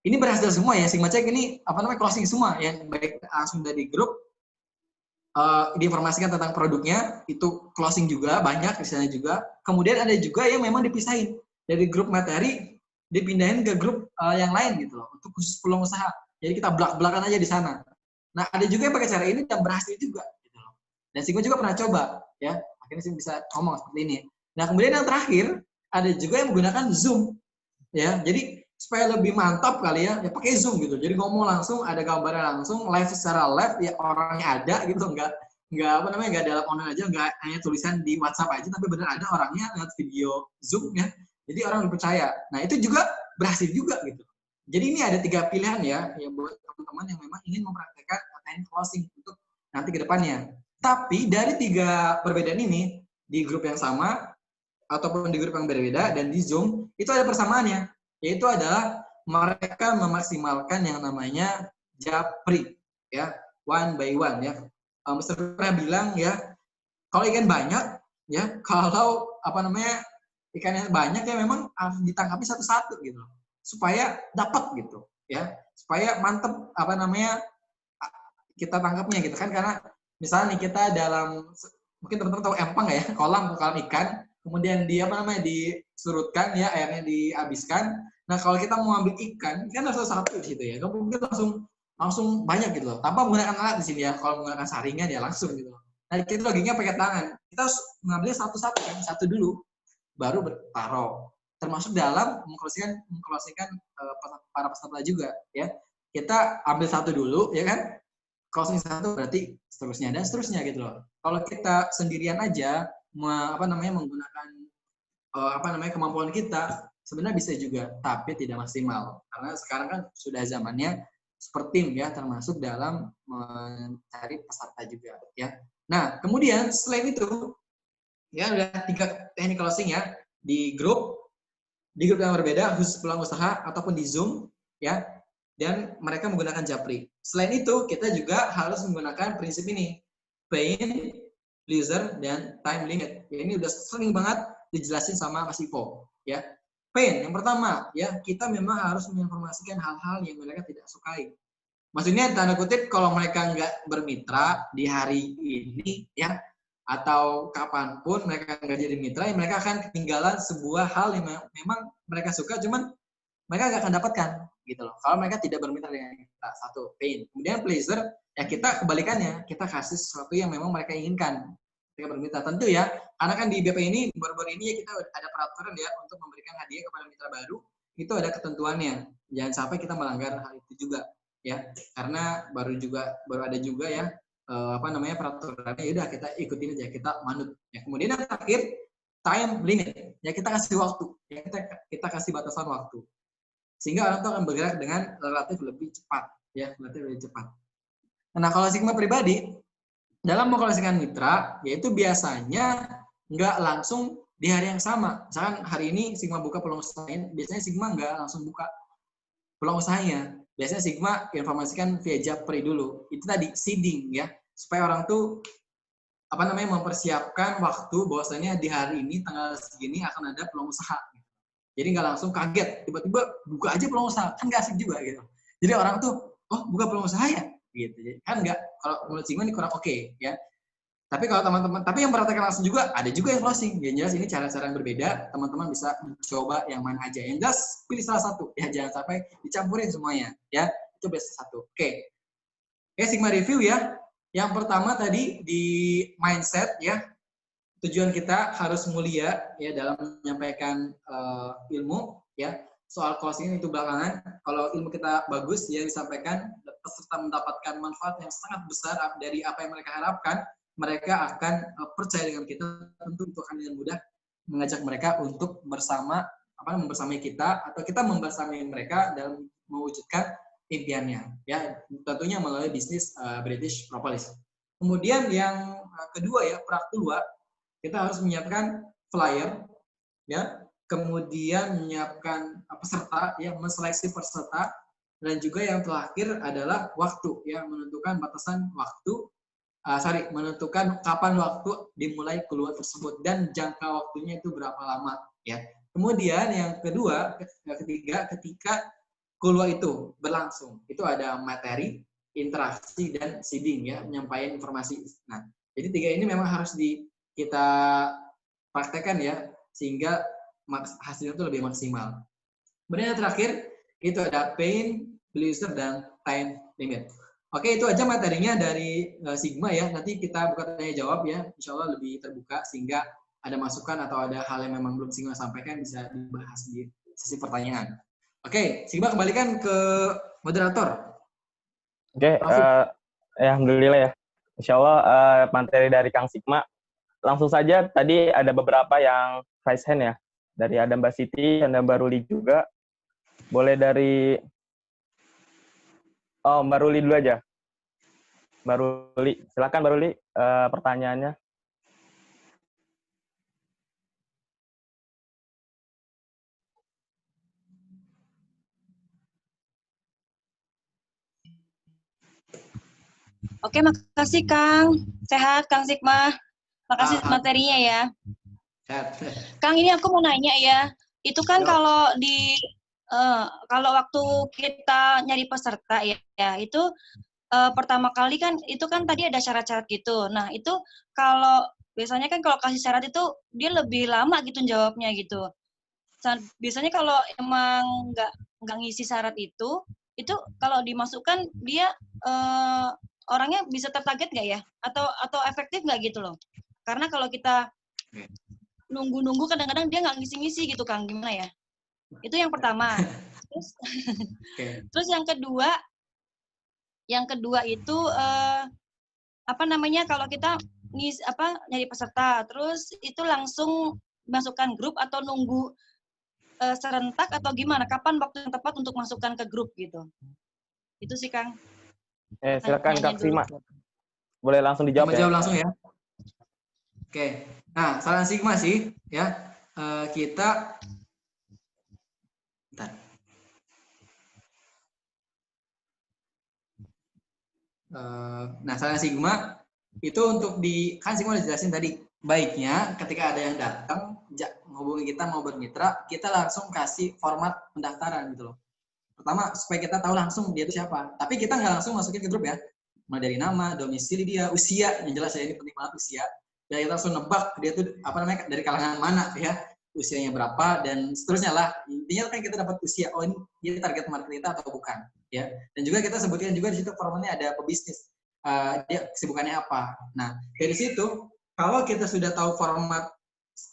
ini berhasil semua ya, Sigma Check ini closing semua yang baik langsung dari grup diinformasikan tentang produknya, itu closing juga banyak di sana juga. Kemudian ada juga yang memang dipisahin dari grup materi dipindahin ke grup yang lain gitu loh, untuk khusus peluang usaha. Jadi kita belak-belakan aja di sana. Nah, ada juga yang pakai cara ini dan berhasil juga gitu loh. Dan Sigma juga pernah coba ya, akhirnya sih bisa ngomong seperti ini. Nah, kemudian yang terakhir ada juga yang menggunakan Zoom ya. Jadi supaya lebih mantap kali ya pakai Zoom gitu. Jadi ngomong langsung, ada gambarnya langsung, live secara live, ya orangnya ada gitu, nggak nggak dalam online aja, nggak hanya tulisan di WhatsApp aja, tapi benar ada orangnya lewat video Zoom ya. Jadi orang lebih percaya. Nah, itu juga berhasil juga gitu. Jadi ini ada 3 pilihan ya buat teman-teman yang memang ingin mempraktekkan teknik closing untuk nanti ke depannya. Tapi dari 3 perbedaan ini di grup yang sama ataupun di grup yang berbeda dan di Zoom itu ada persamaannya, yaitu adalah mereka memaksimalkan yang namanya japri ya, one by one ya. Mr. pernah bilang ya, kalau ikan banyak ya, kalau ikannya banyak ya memang harus ditangkapi satu-satu gitu supaya dapat gitu ya, supaya mantep kita tangkapnya gitu kan. Karena misalnya nih kita dalam, mungkin teman-teman tahu empang nggak ya, kolam ikan, kemudian disurutkan ya, airnya dihabiskan. Nah, kalau kita mau ambil ikan harus satu di situ ya. Kemudian langsung banyak gitu loh. Tanpa menggunakan alat di sini ya. Kalau menggunakan saringan ya langsung gitu loh. Nah, kita logiknya pakai tangan. Kita harus mengambilnya satu-satu kan, satu dulu, baru bertaruh. Termasuk dalam mengclosingkan para peserta juga ya. Kita ambil satu dulu ya kan. Closing satu berarti seterusnya dan seterusnya gitu loh. Kalau kita sendirian aja menggunakan kemampuan kita, sebenarnya bisa juga, tapi tidak maksimal. Karena sekarang kan sudah zamannya super team ya, termasuk dalam mencari peserta juga ya. Nah, kemudian selain itu ya udah 3 teknik closing ya, di grup yang berbeda khusus peluang usaha ataupun di Zoom ya, dan mereka menggunakan japri. Selain itu, kita juga harus menggunakan prinsip ini, pain, pleaser, dan time limit. Ya, ini udah sering banget dijelasin sama Mas Ivo ya. Pain yang pertama ya, kita memang harus menginformasikan hal-hal yang mereka tidak sukai. Maksudnya tanda kutip, kalau mereka nggak bermitra di hari ini ya, atau kapanpun mereka nggak jadi mitra, ya mereka akan ketinggalan sebuah hal yang memang mereka suka, cuman mereka nggak akan dapatkan gitu loh. Kalau mereka tidak bermitra dengan kita, satu pain. Kemudian pleasure, ya kita kebalikannya, kita kasih sesuatu yang memang mereka inginkan. Mereka bermitra tentu ya, karena kan di BP ini baru-baru ini ya kita ada peraturan ya untuk memberikan hadiah kepada mitra baru, itu ada ketentuannya. Jangan sampai kita melanggar hal itu juga ya, karena baru ada juga ya peraturannya. Ya udah kita ikutin aja, kita manut. Ya, kemudian yang terakhir time limit, ya kita kasih waktu, ya kita kasih batasan waktu, sehingga orang itu akan bergerak dengan relatif lebih cepat ya, relatif lebih cepat. Nah, kalau Sigma pribadi dalam mengkolasikan mitra, yaitu biasanya nggak langsung di hari yang sama. Misalkan hari ini Sigma buka peluang usahanya, biasanya Sigma nggak langsung buka peluang usahanya. Biasanya Sigma informasikan via japri dulu. Itu tadi seeding ya, supaya orang tuh mempersiapkan waktu bahwasanya di hari ini tanggal segini akan ada peluang usaha. Jadi nggak langsung kaget, tiba-tiba buka aja peluang usaha, kan nggak asik juga gitu. Jadi orang tuh, oh buka peluang usaha ya? Gitu. Kan nggak, kalau menurut Sigma ini kurang oke ya. Tapi kalau teman-teman, tapi yang praktekkan langsung juga, ada juga yang closing. Yang jelas ini cara-cara yang berbeda, teman-teman bisa mencoba yang mana aja. Yang jelas pilih salah satu, ya jangan sampai dicampurin semuanya. Ya, itu best satu. Oke, Sigma review ya. Yang pertama tadi di mindset ya. Tujuan kita harus mulia ya dalam menyampaikan ilmu ya. Soal closing itu belakangan. Kalau ilmu kita bagus ya disampaikan, peserta mendapatkan manfaat yang sangat besar dari apa yang mereka harapkan, mereka akan percaya dengan kita. Tentu itu akan dengan mudah mengajak mereka untuk membersamai kita, atau kita membersamai mereka dalam mewujudkan impiannya ya, tentunya melalui bisnis British Propolis. Kemudian yang kedua ya, praktulua, kita harus menyiapkan flyer ya, kemudian menyiapkan peserta ya, menseleksi peserta, dan juga yang terakhir adalah waktu ya, menentukan batasan waktu, menentukan kapan waktu dimulai keluar tersebut dan jangka waktunya itu berapa lama ya. Kemudian yang ketiga, ketika kulwa itu berlangsung, itu ada materi, interaksi, dan seeding ya, penyampaian informasi. Nah, jadi 3 ini memang harus kita praktekkan ya, sehingga hasilnya itu lebih maksimal. Kemudian yang terakhir, itu ada pain, user, dan time limit. Oke, itu aja materinya dari Sigma ya. Nanti kita buka tanya jawab ya, insya Allah lebih terbuka, sehingga ada masukan atau ada hal yang memang belum Sigma sampaikan bisa dibahas di sesi pertanyaan. Oke, Sigma kembalikan ke moderator. Oke, alhamdulillah ya. Insya Allah materi dari Kang Sigma. Langsung saja, tadi ada beberapa yang raise hand ya. Dari ada Mbak Siti, ada Mbak Ruli juga. Boleh dari... Oh, Mbak Ruli dulu aja. Mbak Ruli, silakan Mbak Ruli pertanyaannya. Oke, makasih Kang. Sehat Kang Sigma. Makasih materinya ya. Kang, ini aku mau nanya ya. Itu kan kalau waktu kita nyari peserta ya itu pertama kali kan itu kan tadi ada syarat-syarat gitu. Nah, itu kalau biasanya kan kalau kasih syarat itu dia lebih lama gitu jawabnya gitu. Biasanya kalau emang nggak ngisi syarat itu kalau dimasukkan dia orangnya bisa tertarget nggak ya? Atau efektif nggak gitu loh? Karena kalau kita nunggu-nunggu kadang-kadang dia nggak ngisi-ngisi gitu, Kang. Gimana ya? Itu yang pertama. Terus yang kedua itu kalau kita nyari peserta, terus itu langsung masukkan grup atau nunggu serentak atau gimana? Kapan waktu yang tepat untuk masukkan ke grup gitu? Itu sih, Kang. Silakan Kak Sigma. Boleh langsung dijawab ya? Jawab langsung ya. Oke. Nah, saran Sigma sih ya. Kita bentar. Nah, saran Sigma itu untuk kan Sigma udah jelasin tadi. Baiknya ketika ada yang datang menghubungi kita mau bermitra, kita langsung kasih format pendaftaran gitu loh. Pertama, supaya kita tahu langsung dia itu siapa. Tapi kita nggak langsung masukin ke grup ya. Mulai dari nama, domisili dia, usia, yang jelas ya, ini penting banget usia. Dan kita langsung nebak dia tuh dari kalangan mana ya, usianya berapa, dan seterusnya lah. Intinya kan kita dapat usia, oh ini dia target market kita atau bukan. Ya. Dan juga kita sebutkan juga di situ formatnya ada pebisnis. Dia kesibukannya apa. Nah, dari situ, kalau kita sudah tahu format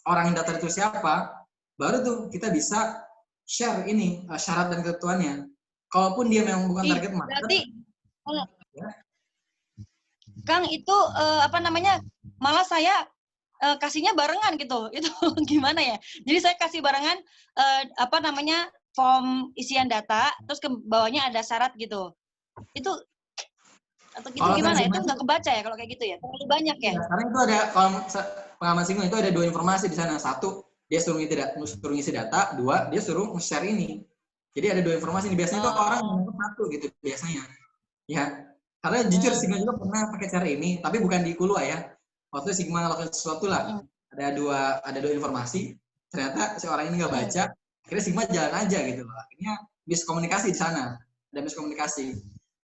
orang yang daftar itu siapa, baru tuh kita bisa share ini syarat dan ketentuannya. Kalaupun dia memang bukan target market. Berarti, ya. Kang itu malah saya kasihnya barengan gitu. Itu gimana ya? Jadi saya kasih barengan form isian data, terus ke bawahnya ada syarat gitu. Itu atau gitu gimana? Itu nggak kebaca ya kalau kayak gitu ya? Terlalu banyak ya? Karena itu ada pengalaman Sigma itu ada 2 informasi di sana. 1, dia suruh ngisi data. 2, dia suruh share ini. Jadi ada 2 informasi ini. Biasanya itu orang satu gitu biasanya. Ya. Karena jujur Sigma juga pernah pakai cara ini, tapi bukan di Kulwa ya. Waktu Sigma ngelakuin sesuatu lah. Ada dua informasi. Ternyata si orang ini nggak baca. Akhirnya Sigma jalan aja gitu loh. Akhirnya miskomunikasi di sana. Ada miskomunikasi.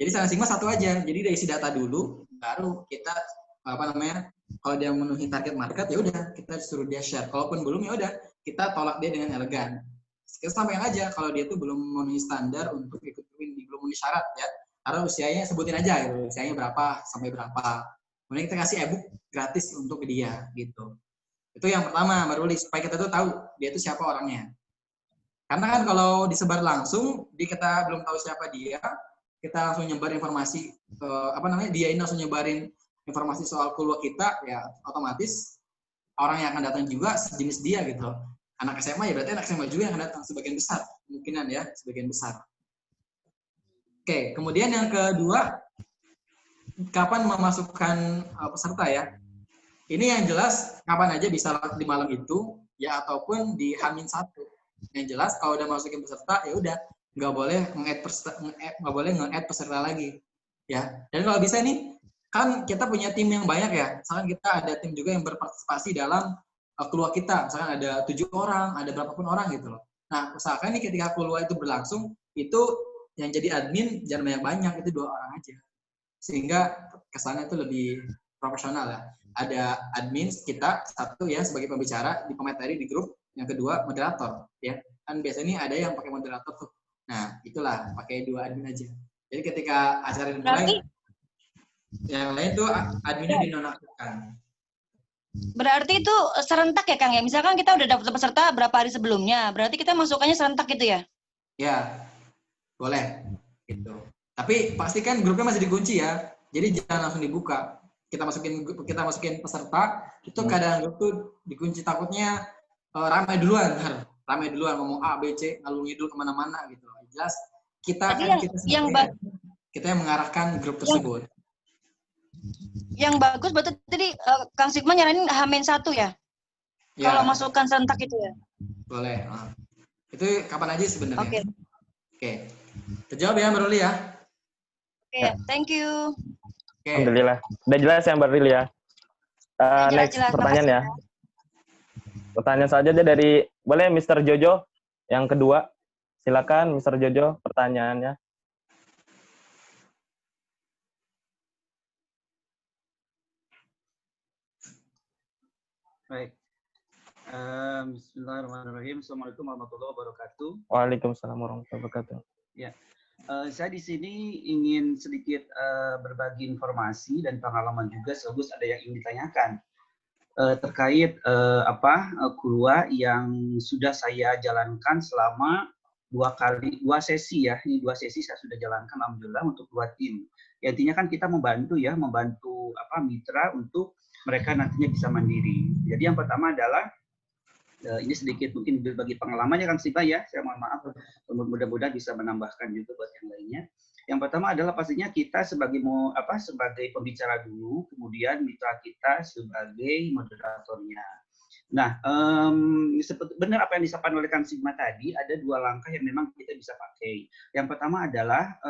Jadi saran Sigma satu aja. Jadi dia isi data dulu, baru kita kalau dia memenuhi target market ya udah kita suruh dia share. Kalaupun belum ya udah kita tolak dia dengan elegan. Kita sampaikan aja kalau dia tuh belum memenuhi standar untuk ikut belum memenuhi syarat ya. Karena usianya sebutin aja gitu. Usianya berapa sampai berapa. Kemudian kita kasih e-book gratis untuk dia gitu. Itu yang pertama, Mbak Ruli, supaya kita tuh tahu dia itu siapa orangnya. Karena kan kalau disebar langsung, kita belum tahu siapa dia, kita langsung nyebar informasi dia ini langsung nyebarin informasi soal Kulwa kita, ya otomatis orang yang akan datang juga sejenis dia gitu. Anak SMA ya berarti anak SMA juga yang akan datang sebagian besar, kemungkinan ya sebagian besar. Oke, kemudian yang kedua, kapan memasukkan peserta ya? Ini yang jelas kapan aja bisa di malam itu ya ataupun di H-1. Yang jelas kalau udah masukin peserta ya udah nggak boleh nge-add peserta lagi ya. Dan kalau bisa nih kan kita punya tim yang banyak ya. Misalkan kita ada tim juga yang berpartisipasi dalam keluar kita, misalkan ada 7 orang, ada berapapun orang gitu loh. Nah, usahakan nih ketika keluar itu berlangsung, itu yang jadi admin jangan banyak-banyak, itu 2 orang aja. Sehingga kesannya itu lebih profesional ya. Ada admin kita satu ya sebagai pembicara di pemateri di grup, yang kedua moderator ya. Kan biasanya ini ada yang pakai moderator tuh. Nah, itulah pakai 2 admin aja. Jadi ketika acara dimulai, yang lain tuh adminnya dinonaktifkan. Berarti itu serentak ya Kang ya? Misalkan kita udah daftar peserta berapa hari sebelumnya, berarti kita masukannya serentak gitu ya? Ya, boleh. Gitu. Tapi pastikan grupnya masih dikunci ya. Jadi jangan langsung dibuka. Kita masukin peserta, itu keadaan grup tuh dikunci, takutnya ramai duluan. Ramai duluan ngomong A, B, C, ngalung ngidul kemana-mana gitu. Jelas kita kita yang mengarahkan grup tersebut. Yang bagus berarti tadi Kang Sigma nyaranin H-1 ya? Kalau masukkan serentak itu ya? Boleh. Itu kapan aja sebenarnya. Oke. Terjawab ya Mbak Ruli ya? Oke, thank you. Alhamdulillah. Udah jelas ya Mbak Ruli ya? Next jelas. pertanyaan ya. Pertanyaan saja dari, boleh Mr. Jojo yang kedua. Silakan Mr. Jojo pertanyaannya. Baik. Bismillahirrahmanirrahim. Assalamualaikum warahmatullahi wabarakatuh. Waalaikumsalam warahmatullahi wabarakatuh. Ya, saya di sini ingin sedikit berbagi informasi dan pengalaman juga, sekaligus ada yang ingin ditanyakan terkait KULUA yang sudah saya jalankan selama 2 sesi ya. Ini 2 sesi saya sudah jalankan alhamdulillah untuk 2 tim. Ya, intinya kan kita membantu mitra untuk mereka nantinya bisa mandiri. Jadi yang pertama adalah ini sedikit mungkin berbagi pengalamannya Kang Siba ya. Saya mohon maaf, mudah-mudahan bisa menambahkan juga buat yang lainnya. Yang pertama adalah pastinya kita sebagai pembicara dulu, kemudian mitra kita sebagai moderatornya. Nah, benar apa yang disampaikan oleh Kang Sigma tadi, ada 2 langkah yang memang kita bisa pakai. Yang pertama adalah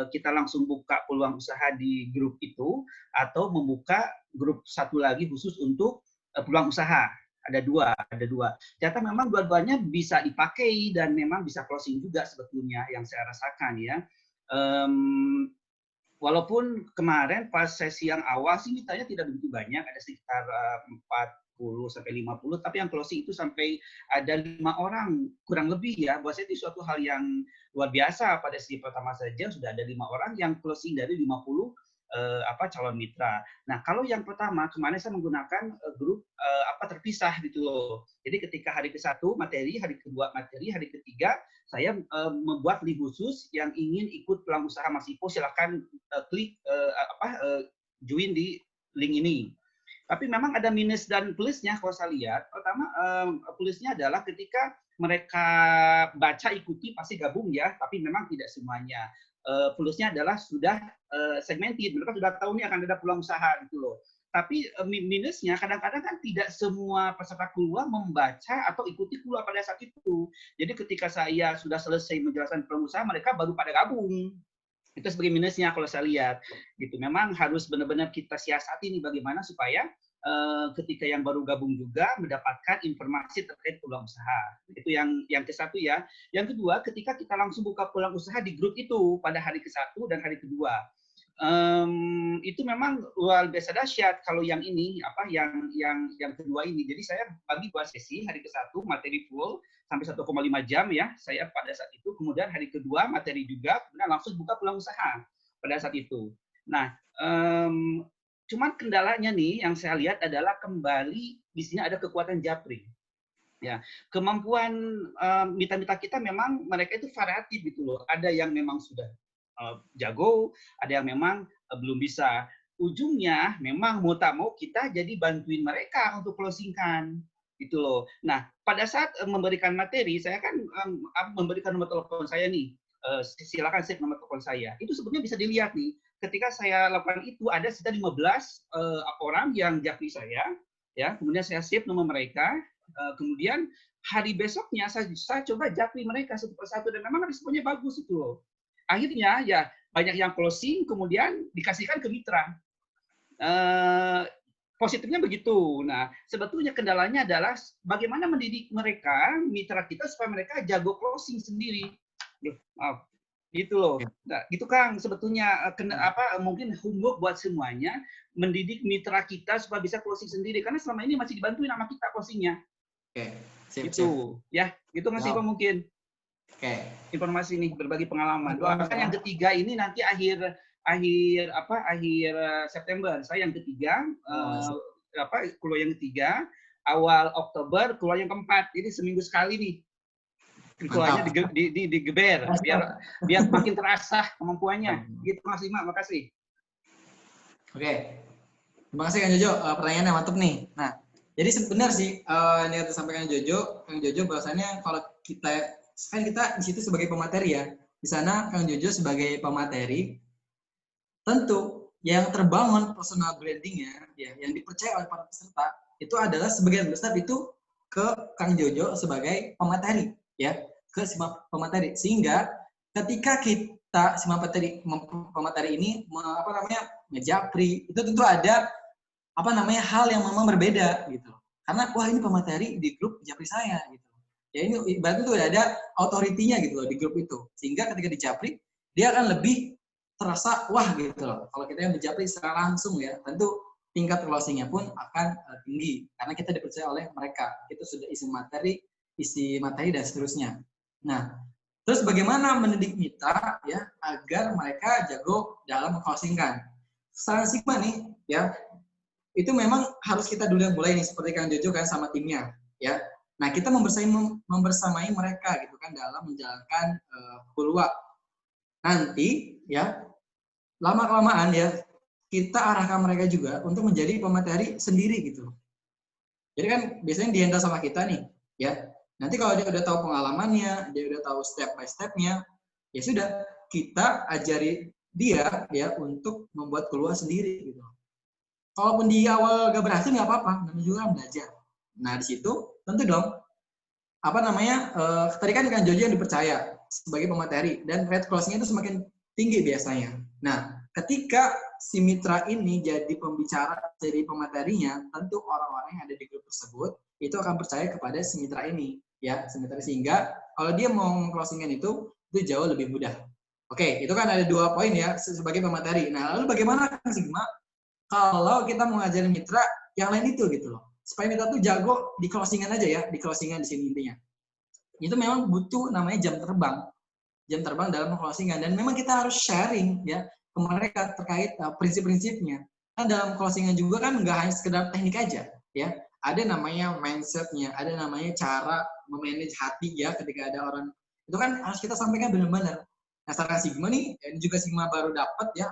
kita langsung buka peluang usaha di grup itu, atau membuka grup satu lagi khusus untuk peluang usaha. Ada dua. Ternyata memang dua-duanya bisa dipakai dan memang bisa closing juga sebetulnya yang saya rasakan ya. Walaupun kemarin pas sesi yang awal sih mitanya tidak begitu banyak, ada sekitar 40 sampai 50, tapi yang closing itu sampai ada 5 orang kurang lebih ya. Buat saya itu suatu hal yang luar biasa. Pada sesi pertama saja sudah ada 5 orang yang closing dari 50 calon mitra. Nah, kalau yang pertama kemarin saya menggunakan grup terpisah gitu loh. Jadi ketika hari ke-1 materi, hari kedua materi, hari ketiga saya membuat link khusus yang ingin ikut peluang usaha Mas Ipo, silakan klik join di link ini. Tapi memang ada minus dan plusnya kalau saya lihat. Pertama, plusnya adalah ketika mereka baca ikuti pasti gabung ya, tapi memang tidak semuanya. Plusnya adalah sudah segmented, mereka sudah tahu nih akan ada peluang usaha gitu loh. Tapi minusnya kadang-kadang kan tidak semua peserta KULUA membaca atau ikuti KULUA pada saat itu. Jadi ketika saya sudah selesai menjelaskan peluang usaha, mereka baru pada gabung. Itu sebagai minusnya kalau saya lihat. Gitu. Memang harus benar-benar kita siasati nih bagaimana supaya ketika yang baru gabung juga mendapatkan informasi terkait peluang usaha. Itu yang ke-1 ya. Yang kedua, ketika kita langsung buka peluang usaha di grup itu pada hari ke-1 dan hari kedua. Itu memang luar biasa dahsyat kalau yang ini yang kedua ini. Jadi saya bagi 2 sesi, hari ke-1 materi full sampai 1,5 jam ya. Saya pada saat itu, kemudian hari kedua materi juga, kemudian langsung buka peluang usaha pada saat itu. Nah, cuman kendalanya nih yang saya lihat adalah kembali di sini ada kekuatan japri. Ya, kemampuan mitra-mitra kita memang mereka itu variatif gitu loh. Ada yang memang sudah jago, ada yang memang belum bisa. Ujungnya memang mau tak mau kita jadi bantuin mereka untuk closingkan gitu loh. Nah, pada saat memberikan materi, saya kan memberikan nomor telepon saya nih. Silakan save nomor telepon saya. Itu sebetulnya bisa dilihat nih. Ketika saya lakukan itu ada sekitar 15 orang yang japri saya, ya. Kemudian saya save nomor mereka. Kemudian hari besoknya saya coba japri mereka satu persatu dan memang responnya bagus itu loh. Akhirnya ya banyak yang closing kemudian dikasihkan ke mitra. positifnya begitu. Nah, sebetulnya kendalanya adalah bagaimana mendidik mereka, mitra kita, supaya mereka jago closing sendiri. Maaf, gitu loh. Nah, gitu Kang, sebetulnya mungkin homework buat semuanya, mendidik mitra kita supaya bisa closing sendiri. Karena selama ini masih dibantuin sama kita closingnya. Oke, sip. Gitu, ya. Gitu nggak sih Pak mungkin? Oke. Informasi nih, berbagi pengalaman. Doakan yang ketiga ini nanti akhir September. Saya yang ketiga, keluar yang ketiga, awal Oktober keluar yang keempat. Jadi seminggu sekali nih. Keluarnya digeber biar makin terasa kemampuannya. Gitu Mas Ima, makasih. Oke. Terima kasih Kang Jojo, pertanyaannya mantap nih. Nah, jadi sebenarnya sih yang disampaikan Kang Jojo bahwasannya kalau kita di situ sebagai pemateri ya. Di sana Kang Jojo sebagai pemateri, tentu yang terbangun personal branding-nya ya, yang dipercaya oleh para peserta itu adalah sebagian besar itu ke Kang Jojo sebagai pemateri ya, ke si pemateri, sehingga ketika kita si pemateri ini ngejapri, itu tentu ada hal yang memang berbeda gitu, karena wah ini pemateri di grup japri saya gitu ya, ini berarti tuh ada authority-nya gitu loh di grup itu, sehingga ketika dijapri dia akan lebih terasa wah gitu loh. Kalau kita yang menjapri secara langsung ya, tentu tingkat closing-nya pun akan tinggi karena kita dipercaya oleh mereka. Itu sudah isi materi dan seterusnya. Nah, terus bagaimana mendidik mitra ya agar mereka jago dalam meng-closingkan? Saran Sigma nih ya, itu memang harus kita dulu yang mulai nih, seperti Kang Jojo kan sama timnya ya. Nah, kita membersamai mereka gitu kan dalam menjalankan kulwa. Nanti ya lama-kelamaan ya kita arahkan mereka juga untuk menjadi pemateri sendiri gitu. Jadi kan biasanya di-handle sama kita nih ya. Nanti kalau dia udah tahu pengalamannya, dia udah tahu step by step-nya, ya sudah kita ajari dia ya untuk membuat keluar sendiri gitu. Kalaupun di awal gak berhasil nggak apa-apa, namanya juga belajar. Nah di situ tentu dong tadi kan Kang Jojo yang dipercaya sebagai pemateri dan rate closing-nya itu semakin tinggi biasanya. Nah, ketika si mitra ini jadi pembicara, jadi pematerinya, tentu orang-orang yang ada di grup tersebut itu akan percaya kepada si mitra ini, ya, si mitra, sehingga kalau dia mau closing-an itu jauh lebih mudah. Oke, itu kan ada 2 poin ya sebagai pemateri. Nah, lalu bagaimana Kang Sigma kalau kita mau ngajarin mitra yang lain itu gitu loh, supaya mitra tuh jago di closingan aja ya, di closingan di sini intinya. Itu memang butuh namanya jam terbang dalam closingan, dan memang kita harus sharing ya ke mereka terkait prinsip-prinsipnya. Kan dalam closingan juga kan nggak hanya sekedar teknik aja ya, ada namanya mindset-nya, ada namanya cara memanage hati ya ketika ada orang, itu kan harus kita sampaikan benar-benar. Nah, saran Sigma nih, ini juga Sigma baru dapat ya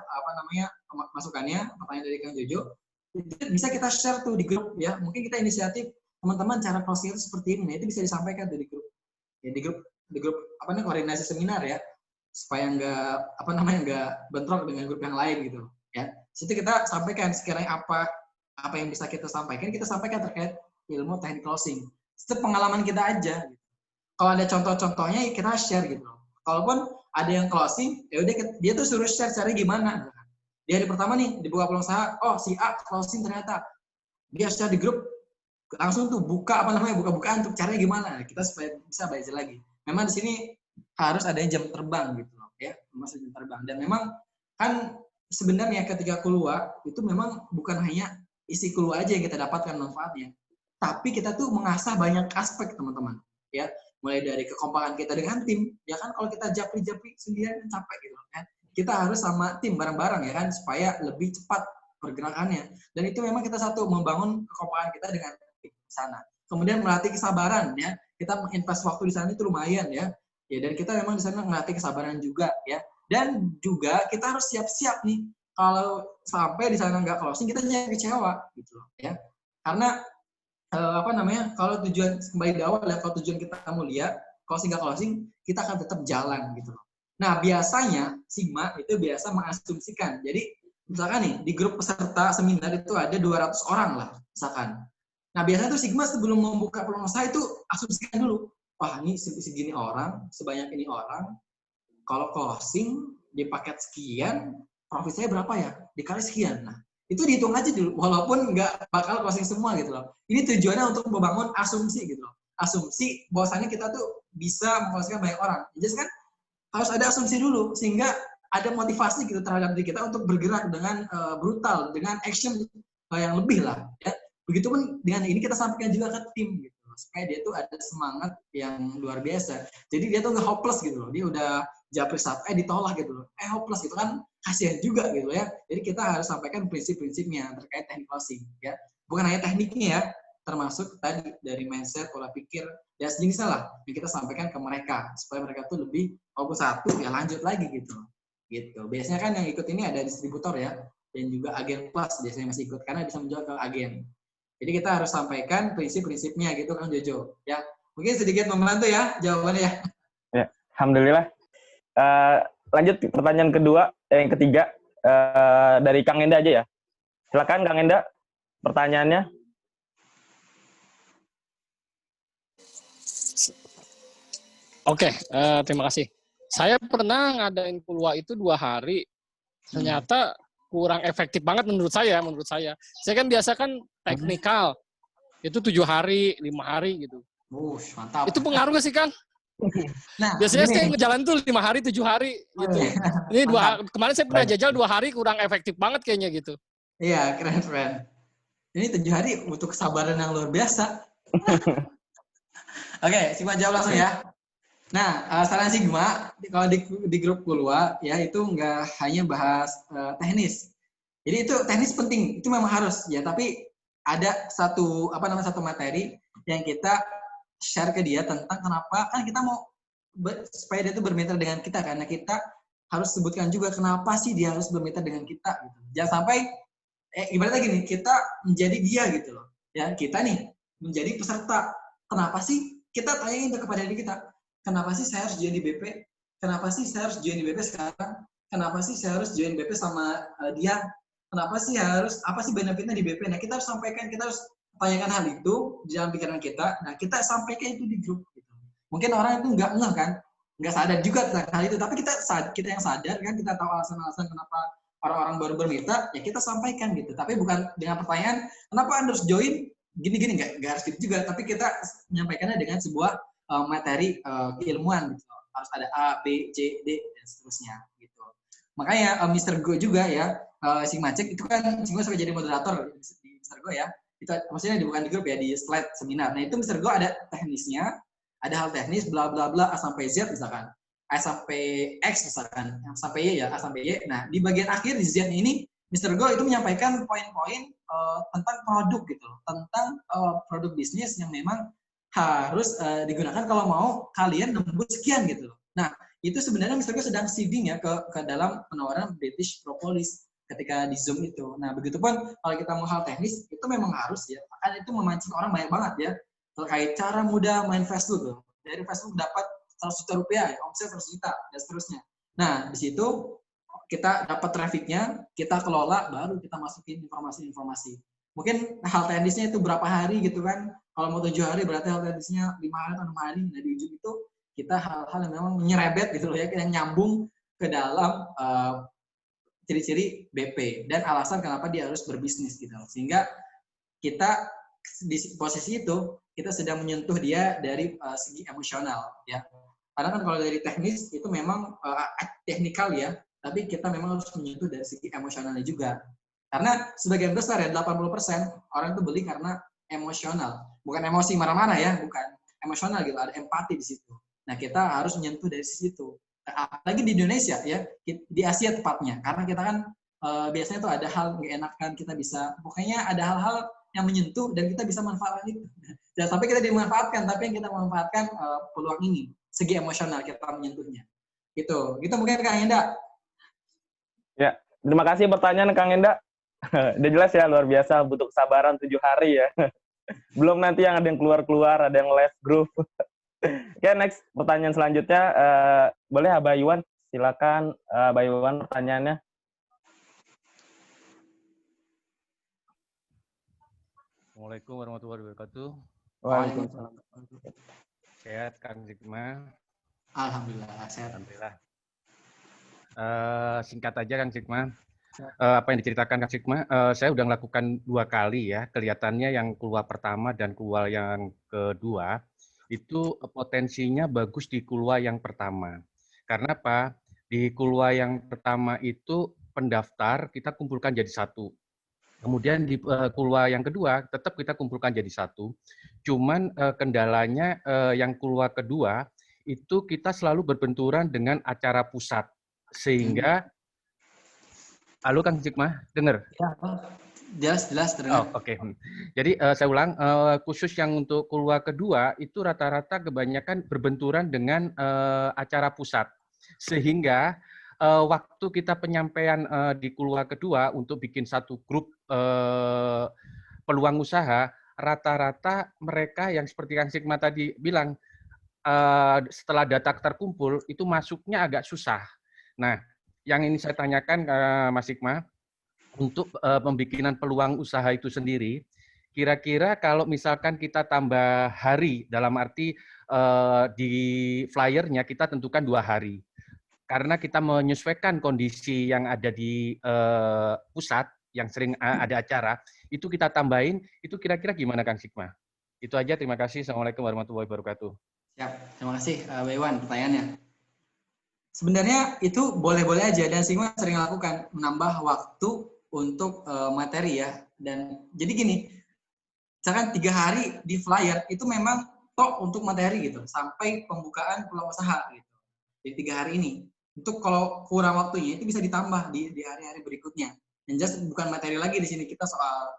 masukannya, pertanyaan dari Kang Jojo, bisa kita share tuh di grup ya, mungkin kita inisiatif teman-teman cara closing itu seperti ini, nah itu bisa disampaikan tuh di grup ya, di grup koordinasi seminar ya, supaya nggak bentrok dengan grup yang lain gitu ya. Situ kita sampaikan sekiranya apa yang bisa kita sampaikan terkait ilmu teknik closing, setiap pengalaman kita aja gitu. Kalau ada contoh-contohnya ya kita share gitu. Kalaupun ada yang closing, ya udah dia tuh suruh share caranya gimana. Di hari pertama nih dibuka peluang usaha, oh si A closing ternyata, dia share di grup, langsung tuh buka-bukaan untuk caranya gimana. Kita supaya bisa belajar lagi. Memang di sini harus ada jam terbang gitu loh ya, masuk jam terbang. Dan memang kan sebenarnya ketika keluar itu memang bukan hanya isi keluar aja yang kita dapatkan manfaatnya, tapi kita tuh mengasah banyak aspek teman-teman ya, mulai dari kekompakan kita dengan tim ya kan, kalau kita japri sendirian capek gitu kan, kita harus sama tim bareng-bareng ya kan, supaya lebih cepat pergerakannya. Dan itu memang kita membangun kekompakan kita dengan tim di sana. Kemudian melatih kesabaran ya, kita menginvest waktu di sana itu lumayan ya. Ya, dan kita memang di sana melatih kesabaran juga ya. Dan juga kita harus siap-siap nih kalau sampai di sana nggak closing, kita jangan kecewa gitu loh ya. Karena kalau tujuan kembali di awal ya, kalau tujuan kita mulia, closing nggak closing, kita akan tetap jalan gitu loh. Nah, biasanya Sigma itu biasa mengasumsikan. Jadi misalkan nih di grup peserta seminar itu ada 200 orang lah misalkan. Nah, biasanya tuh Sigma sebelum membuka peluang usaha itu asumsikan dulu. Wah, ini segini orang, sebanyak ini orang, kalau closing di paket sekian, profit saya berapa ya? Dikali sekian. Nah, itu dihitung aja dulu, walaupun nggak bakal closing semua gitu loh. Ini tujuannya untuk membangun asumsi gitu loh. Asumsi bahwasannya kita tuh bisa mengclosingkan banyak orang. Jadi kan harus ada asumsi dulu, sehingga ada motivasi gitu terhadap diri kita untuk bergerak dengan brutal, dengan action yang lebih lah. Ya. Begitupun dengan ini kita sampaikan juga ke tim gitu, supaya dia tuh ada semangat yang luar biasa. Jadi dia tuh nggak hopeless gitu loh. Dia udah japri ditolak gitu loh. Hopeless gitu kan kasihan juga gitu ya. Jadi kita harus sampaikan prinsip-prinsipnya terkait teknik closing ya. Bukan hanya tekniknya ya, termasuk tadi dari mindset, pola pikir, ya sejenisnya lah yang kita sampaikan ke mereka supaya mereka tuh lebih fokus satu ya lanjut lagi gitu. Biasanya kan yang ikut ini ada distributor ya, dan juga agen plus biasanya masih ikut karena bisa menjual ke agen. Jadi kita harus sampaikan prinsip-prinsipnya gitu Kang Jojo. Ya, mungkin sedikit membantu ya jawabannya ya. Ya, alhamdulillah. Lanjut pertanyaan kedua, yang ketiga dari Kang Enda aja ya. Silakan Kang Enda, pertanyaannya. Oke, terima kasih. Saya pernah ngadain Kulwa itu 2 hari, ternyata kurang efektif banget menurut saya. Saya kan biasa kan teknikal, itu 7 hari, 5 hari gitu. Mantap. Itu pengaruh nggak sih, Kang? Nah, biasanya saya ngejalan tuh 5 hari, 7 hari gitu. Ini kemarin saya pernah jajal 2 hari, kurang efektif banget kayaknya gitu. Iya, keren. Ini 7 hari butuh kesabaran yang luar biasa. Oke, Sigma jawab langsung ya. Nah, saran Sigma, kalau di grup Kulwa, ya itu nggak hanya bahas teknis. Jadi itu teknis penting, itu memang harus ya. Tapi ada satu materi yang kita share ke dia tentang kenapa kan kita mau supaya dia itu bermitra dengan kita, karena kita harus sebutkan juga kenapa sih dia harus bermitra dengan kita. Gitu. Jangan sampai ibaratnya gini, kita menjadi dia gitu loh. Ya kita nih menjadi peserta. Kenapa sih kita tanyain kepada diri kita? Kenapa sih saya harus join di BP? Kenapa sih saya harus join di BP sekarang? Kenapa sih saya harus join BP sama dia? Kenapa sih apa sih benefitnya di BP? Nah, kita harus sampaikan, kita harus tanyakan hal itu di dalam pikiran kita. Nah, kita sampaikan itu di grup. Gitu. Mungkin orang itu nggak ngeh kan? Nggak sadar juga tentang hal itu. Tapi kita yang sadar kan, kita tahu alasan-alasan kenapa orang-orang baru bermitra, ya kita sampaikan gitu. Tapi bukan dengan pertanyaan, kenapa Anda harus join? Gini-gini, nggak harus gitu juga. Tapi kita menyampaikannya dengan sebuah materi keilmuan gitu. Harus ada A, B, C, D dan seterusnya gitu. Makanya Mr. Go juga ya, Sigma Cek itu kan Sigma suka jadi moderator di Mr. Go ya. Itu maksudnya bukan di grup ya, di slide seminar. Nah, itu Mr. Go ada teknisnya, ada hal teknis bla bla bla A sampai Z misalkan. A sampai X misalkan, sampai Y ya, A sampai Y. Nah, di bagian akhir di Z ini Mr. Go itu menyampaikan poin-poin tentang produk gitu, tentang produk bisnis yang memang harus digunakan kalau mau kalian nembus sekian gitu. Nah, itu sebenarnya Mr. Go sedang seeding ya ke dalam penawaran British Propolis ketika di Zoom itu. Nah, begitupun kalau kita mau hal teknis, itu memang harus ya. Karena itu memancing orang banyak banget ya. Terkait cara mudah main Facebook tuh. Dari Facebook dapat 100 juta rupiah, ya, omset 100 juta, dan seterusnya. Nah, di situ kita dapat trafficnya, kita kelola, baru kita masukin informasi-informasi. Mungkin hal teknisnya itu berapa hari gitu kan. Kalau mau 7 hari berarti hal teknisnya 5 hari atau 6 hari. Nah, di ujung itu kita hal-hal yang memang menyerebet gitu loh ya, yang nyambung ke dalam ciri-ciri BP dan alasan kenapa dia harus berbisnis gitu. Sehingga kita di posisi itu kita sedang menyentuh dia dari segi emosional ya. Karena kan kalau dari teknis itu memang teknikal ya, tapi kita memang harus menyentuh dari segi emosionalnya juga. Karena sebagian besar ya 80% orang itu beli karena emosional, bukan emosi marah-marah ya, bukan emosional gitu, ada empati di situ. Nah, kita harus menyentuh dari situ. Apalagi di Indonesia ya, di Asia tepatnya, karena kita kan biasanya tuh ada hal nggak enakan, kita bisa, pokoknya ada hal-hal yang menyentuh dan kita bisa manfaatkan itu. Jangan sampai kita dimanfaatkan, tapi yang kita manfaatkan peluang ini, segi emosional kita menyentuhnya. Gitu mungkin Kang Enda. Ya, Terima kasih pertanyaan Kang Enda. Udah jelas ya, luar biasa, butuh kesabaran 7 hari ya. Belum nanti yang ada yang keluar-keluar, ada yang live group. Oke, next pertanyaan selanjutnya. Boleh Abah Iwan? Silakan Abah Iwan pertanyaannya. Assalamualaikum warahmatullahi wabarakatuh. Waalaikumsalam. Sehat Kang Sigma? Alhamdulillah sehat. Alhamdulillah. Singkat aja Kang Sigma. apa yang diceritakan Kak Sigma, saya udah melakukan 2 kali ya. Kelihatannya yang keluar pertama dan keluar yang kedua itu potensinya bagus di keluar yang pertama. Karena apa? Di keluar yang pertama itu pendaftar kita kumpulkan jadi satu. Kemudian di keluar yang kedua tetap kita kumpulkan jadi satu. Cuman kendalanya yang keluar kedua itu kita selalu berbenturan dengan acara pusat. Sehingga halo Kang Sigma, dengar? Ya, jelas terdengar. Oh, oke. Jadi saya ulang, khusus yang untuk keluar kedua itu rata-rata kebanyakan berbenturan dengan acara pusat, sehingga waktu kita penyampaian di keluar kedua untuk bikin satu grup peluang usaha, rata-rata mereka yang seperti Kang Sigma tadi bilang, setelah data terkumpul itu masuknya agak susah. Nah, yang ini saya tanyakan ke Mas Sigma, untuk pembikinan peluang usaha itu sendiri, kira-kira kalau misalkan kita tambah hari, dalam arti di flyernya kita tentukan 2 hari. Karena kita menyesuaikan kondisi yang ada di pusat, yang sering ada acara, itu kita tambahin, itu kira-kira gimana Kang Sigma? Itu aja, terima kasih. Assalamualaikum warahmatullahi wabarakatuh. Siap, terima kasih Mbak Iwan pertanyaannya. Sebenarnya itu boleh-boleh aja dan Sigma sering lakukan menambah waktu untuk materi ya. Dan jadi gini, misalkan 3 hari di flyer itu memang tok untuk materi gitu sampai pembukaan peluang usaha gitu. Di 3 hari ini. Untuk kalau kurang waktunya itu bisa ditambah di hari-hari berikutnya. Dan just bukan materi lagi di sini, kita soal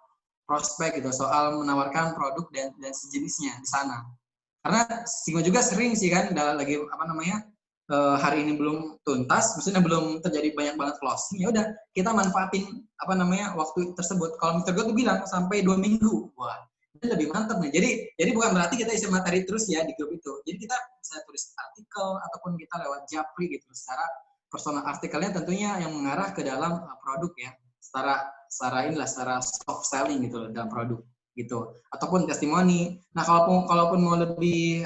prospek gitu, soal menawarkan produk dan sejenisnya di sana. Karena Sigma juga sering sih kan lagi hari ini belum tuntas, maksudnya belum terjadi banyak banget closing, ya udah kita manfaatin waktu tersebut. Kalau Mr. Go tuh bilang sampai 2 minggu, wah itu lebih mantap nih. Jadi bukan berarti kita isi materi terus ya di grup itu. Jadi kita bisa tulis artikel ataupun kita lewat Japri gitu. Secara personal artikelnya tentunya yang mengarah ke dalam produk ya. Secara soft selling gitu dalam produk gitu. Ataupun testimoni. Nah kalaupun mau lebih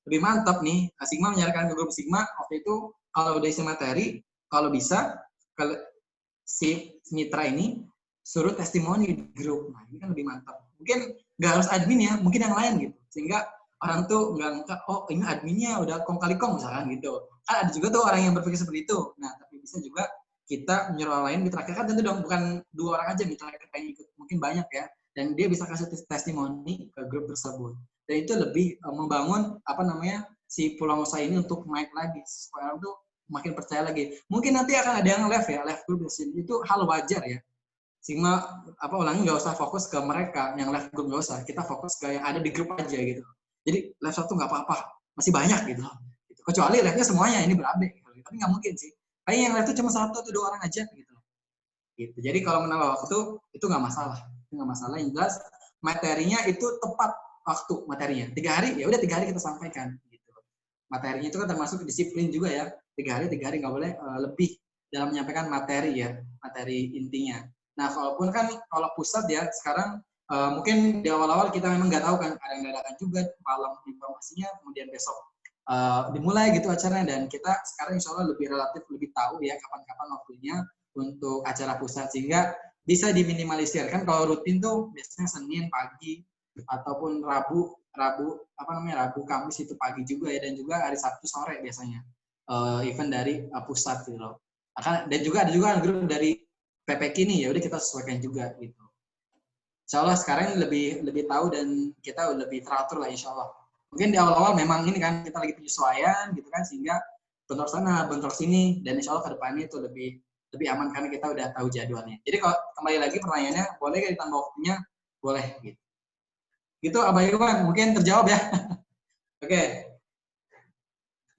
lebih mantap nih, Sigma menyarankan ke grup Sigma waktu itu kalau udah isi materi, kalau bisa kalau si mitra ini suruh testimoni di grup. Nah ini kan lebih mantap. Mungkin nggak harus admin ya, mungkin yang lain gitu. Sehingga orang tuh nggak ngangkat, oh ini adminnya udah kong kali kong misalkan gitu. Kan ada juga tuh orang yang berpikir seperti itu. Nah tapi bisa juga kita menyuruh orang lain, mitra kita kan tentu dong bukan 2 orang aja mitra kita yang ikut, mungkin banyak ya. Dan dia bisa kasih testimoni ke grup tersebut. Dan itu lebih membangun si peluang usaha ini untuk naik lagi supaya orang tuh makin percaya lagi. Mungkin nanti akan ada yang live group itu hal wajar ya. Sigma ulangi nggak usah fokus ke mereka yang live group, nggak usah. Kita fokus ke yang ada di grup aja gitu. Jadi live 1 nggak apa-apa, masih banyak gitu. Kecuali live-nya semuanya ini berupdate gitu. Tapi nggak mungkin sih. Kayak yang live itu cuma 1 atau 2 orang aja gitu. Jadi kalau menambah waktu itu nggak masalah. Nggak masalah, yang jelas materinya itu tepat waktu materinya. 3 hari, ya udah 3 hari kita sampaikan. Gitu. Materinya itu kan termasuk disiplin juga ya. 3 hari nggak boleh lebih dalam menyampaikan materi ya, materi intinya. Nah, kalau pusat ya sekarang mungkin di awal-awal kita memang nggak tahu kan, ada yang dadakan juga malam informasinya, kemudian besok dimulai gitu acaranya, dan kita sekarang insya Allah relatif lebih tahu ya kapan-kapan waktunya untuk acara pusat, sehingga bisa diminimalisir. Kan kalau rutin tuh biasanya Senin pagi ataupun Rabu Kamis itu pagi juga ya, dan juga hari Sabtu sore biasanya event dari pusat gitu loh. Dan juga ada juga grup dari PPK ini, ya udah kita sesuaikan juga gitu. Insya Allah sekarang lebih tahu dan kita lebih teratur lah insya Allah. Mungkin di awal-awal memang ini kan kita lagi penyesuaian gitu kan, sehingga bentor sana bentor sini, dan insya Allah ke depannya itu lebih aman karena kita udah tahu jadwalnya. Jadi kalau kembali lagi pertanyaannya, boleh nggak ditambah waktunya? Boleh gitu. Gitu Abah Iwan, mungkin terjawab ya. Oke.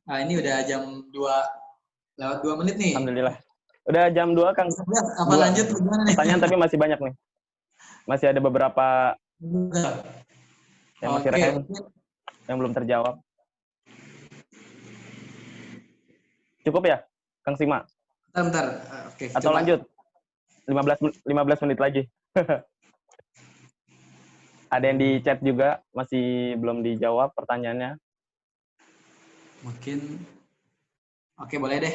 Nah ini udah jam 2 lewat 2 menit nih. Alhamdulillah. Udah jam 2 Kang. Apa lanjut gimana nih? Pertanyaan tapi masih banyak nih. Masih ada beberapa yang masih rem, yang belum terjawab. Cukup ya, Kang Sigma? Bentar. Oke. Atau coba lanjut? 15 menit lagi. Ada yang di chat juga, masih belum dijawab pertanyaannya. Mungkin. Oke, boleh deh.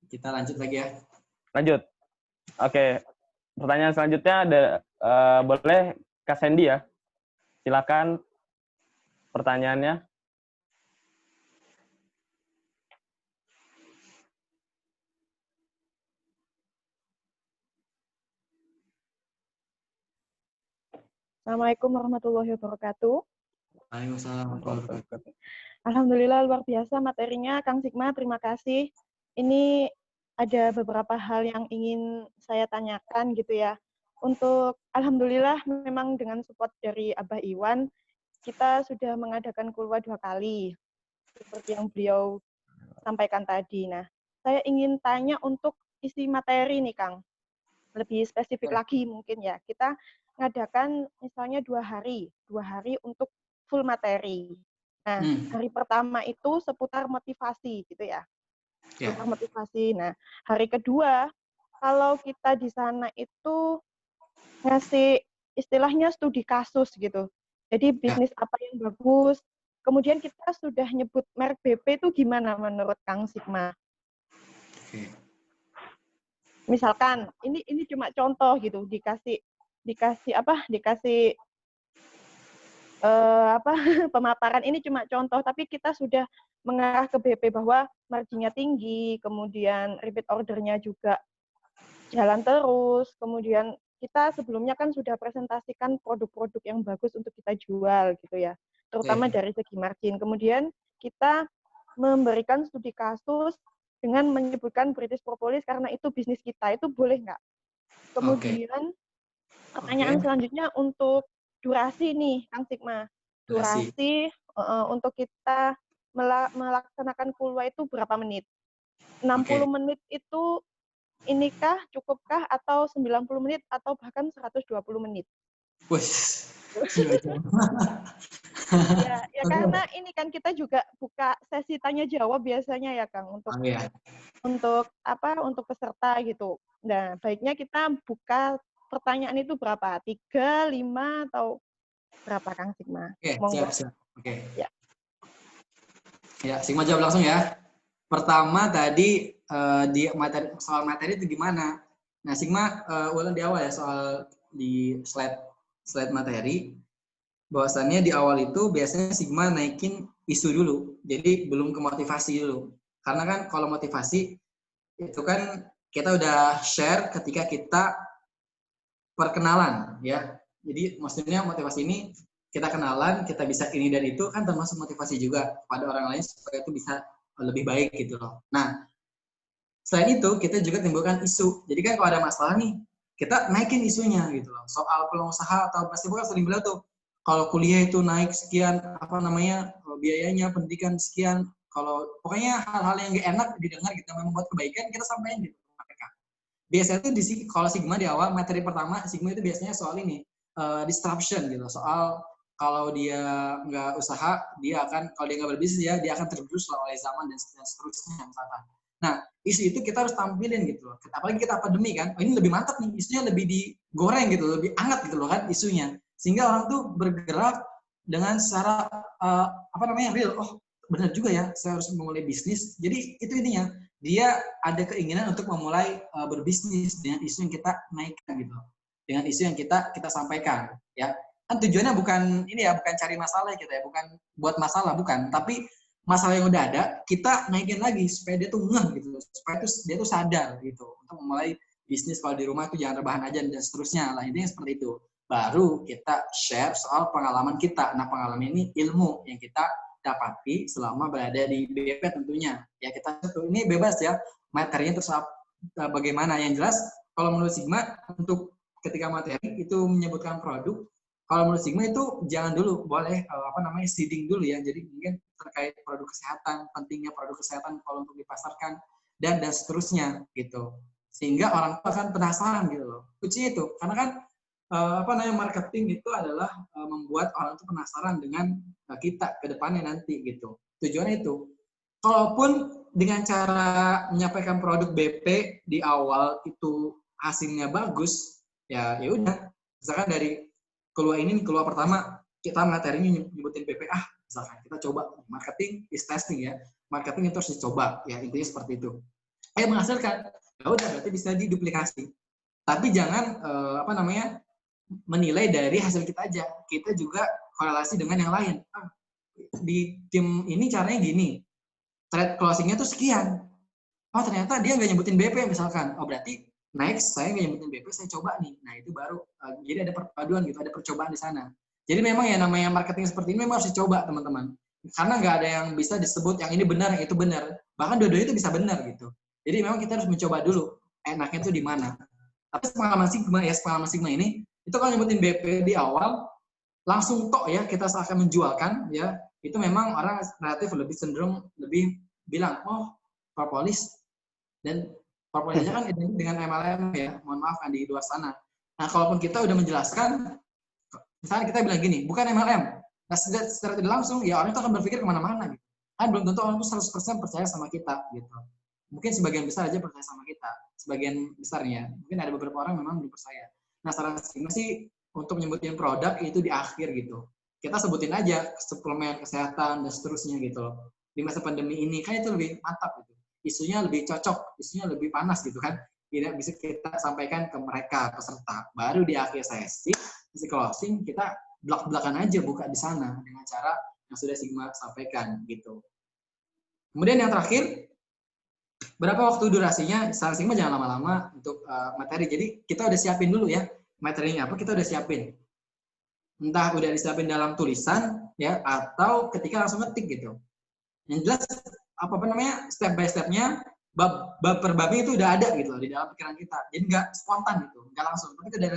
Kita lanjut lagi ya. Lanjut. Oke. Pertanyaan selanjutnya ada boleh Kak Sandy ya. Silakan pertanyaannya. Assalamualaikum warahmatullahi wabarakatuh. Waalaikumsalam warahmatullahi wabarakatuh. Alhamdulillah luar biasa materinya, Kang Sigma. Terima kasih. Ini ada beberapa hal yang ingin saya tanyakan gitu ya. Untuk alhamdulillah memang dengan support dari Abah Iwan, kita sudah mengadakan kulwa 2 kali seperti yang beliau sampaikan tadi. Nah, saya ingin tanya untuk isi materi nih, Kang. Lebih spesifik lagi mungkin ya. Kita ngadakan misalnya 2 hari untuk full materi. Nah, hari pertama itu seputar motivasi gitu ya. Seputar motivasi. Nah, hari kedua kalau kita di sana itu ngasih istilahnya studi kasus gitu. Jadi bisnis apa yang bagus. Kemudian kita sudah nyebut merek BP itu gimana menurut Kang Sigma? Misalkan ini cuma contoh gitu, dikasih pemaparan ini cuma contoh, tapi kita sudah mengarah ke BP bahwa marginnya tinggi, kemudian repeat ordernya juga jalan terus, kemudian kita sebelumnya kan sudah presentasikan produk-produk yang bagus untuk kita jual gitu ya, terutama dari segi margin. Kemudian kita memberikan studi kasus dengan menyebutkan British Propolis karena itu bisnis kita, itu boleh nggak? Kemudian pertanyaan selanjutnya untuk durasi nih, Kang Sigma. Durasi untuk kita melaksanakan kulwa itu berapa menit? 60 menit itu inikah, cukupkah, atau 90 menit, atau bahkan 120 menit? Ya karena ini kan kita juga buka sesi tanya jawab biasanya ya Kang untuk peserta gitu. Nah, baiknya kita buka pertanyaan itu berapa? 3, 5 atau berapa Kang Sigma? Siap. Ya, Sigma jawab langsung ya. Pertama tadi di soal materi itu gimana? Nah, Sigma ulang di awal ya soal di slide materi. Bahwasannya di awal itu biasanya Sigma naikin isu dulu, jadi belum ke motivasi dulu. Karena kan kalau motivasi itu kan kita udah share ketika kita perkenalan ya. Jadi maksudnya motivasi ini kita kenalan, kita bisa ini dan itu kan termasuk motivasi juga pada orang lain supaya itu bisa lebih baik gitu loh. Nah, selain itu kita juga timbulkan isu. Jadi kan kalau ada masalah nih, kita naikin isunya gitu loh. Soal peluang usaha atau pasti bukan sering bilang tuh, kalau kuliah itu naik sekian, biayanya, pendidikan sekian, kalau pokoknya hal-hal yang gak enak didengar kita membuat kebaikan, kita sampaikan gitu ke mereka. Biasanya tuh kalau Sigma di awal, materi pertama, Sigma itu biasanya soal ini, disruption gitu, soal kalau dia nggak usaha, kalau dia nggak berbisnis dia akan tergerus oleh zaman dan seterusnya misalkan. Nah, isu itu kita harus tampilin gitu loh. Apalagi kita pandemi kan, ini lebih mantap nih, isunya lebih digoreng gitu, lebih hangat gitu loh kan isunya. Sehingga orang tuh bergerak dengan secara real. Oh, benar juga ya, saya harus memulai bisnis. Jadi itu intinya, dia ada keinginan untuk memulai berbisnis dengan isu yang kita naikkan gitu. Dengan isu yang kita sampaikan, ya. Kan tujuannya bukan cari masalah gitu ya, bukan buat masalah, bukan. Tapi masalah yang udah ada, kita naikin lagi supaya dia tuh ngeh gitu, supaya dia tuh sadar gitu untuk memulai bisnis. Kalau di rumah tuh jangan rebahan aja dan seterusnya lah, intinya seperti itu. Baru kita share soal pengalaman kita. Nah, pengalaman ini ilmu yang kita dapati selama berada di BP tentunya. Ya kita ini bebas ya, materinya terserah bagaimana. Yang jelas kalau menurut Sigma untuk ketika materi itu menyebutkan produk, kalau menurut Sigma itu jangan dulu, boleh seeding dulu ya. Jadi mungkin terkait produk kesehatan, pentingnya produk kesehatan kalau untuk dipasarkan dan seterusnya gitu. Sehingga orang tua akan penasaran gitu loh. Kuncinya itu, karena kan marketing itu adalah membuat orang itu penasaran dengan kita ke depannya nanti gitu. Tujuannya itu. Kalaupun dengan cara menyampaikan produk BP di awal itu hasilnya bagus, ya udah. Misalkan dari keluar pertama kita materinya nyebutin BP, misalkan kita coba marketing is testing ya. Marketing itu harus dicoba ya, intinya seperti itu. Menghasilkan ya udah berarti bisa diduplikasi. Tapi jangan menilai dari hasil kita aja. Kita juga korelasi dengan yang lain. Di tim ini caranya gini, trade closingnya tuh sekian. Oh ternyata dia nggak nyebutin BP misalkan. Oh berarti next saya nggak nyebutin BP, saya coba nih. Nah itu baru jadi ada perpaduan gitu, ada percobaan di sana. Jadi memang ya namanya marketing seperti ini memang harus dicoba teman-teman. Karena nggak ada yang bisa disebut yang ini benar, yang itu benar. Bahkan dua-duanya itu bisa benar gitu. Jadi memang kita harus mencoba dulu enaknya tuh di mana. Tapi pengalaman Sigma ini itu kalau nyebutin BP di awal langsung tok ya kita seakan menjualkan ya, itu memang orang relatif lebih cenderung lebih bilang oh propolis, dan propolisnya kan identik dengan MLM ya, mohon maaf kan di luar sana. Nah kalaupun kita udah menjelaskan, misalnya kita bilang gini, bukan MLM, nah secara tidak langsung ya orang itu akan berpikir kemana-mana gitu. Kan belum tentu orang itu 100% percaya sama kita gitu. Mungkin sebagian besar aja percaya sama kita, sebagian besarnya. Mungkin ada beberapa orang memang belum percaya. Nah saran Sigma sih untuk menyebutin produk itu di akhir gitu. Kita sebutin aja suplemen kesehatan dan seterusnya gitu loh. Di masa pandemi ini kan itu lebih mantap gitu. Isunya lebih cocok, isunya lebih panas gitu kan. Tidak bisa kita sampaikan ke mereka peserta. Baru di akhir sesi closing kita belak-belakan aja buka di sana dengan cara yang sudah Sigma sampaikan gitu. Kemudian yang terakhir, berapa waktu durasinya? Saran Sigma jangan lama-lama untuk materi. Jadi kita udah siapin dulu ya materinya apa, kita udah siapin. Entah udah disiapin dalam tulisan ya atau ketika langsung ngetik gitu. Yang jelas step by stepnya, bab per babnya itu udah ada gitu di dalam pikiran kita. Jadi nggak spontan gitu, nggak langsung. Tapi kita udah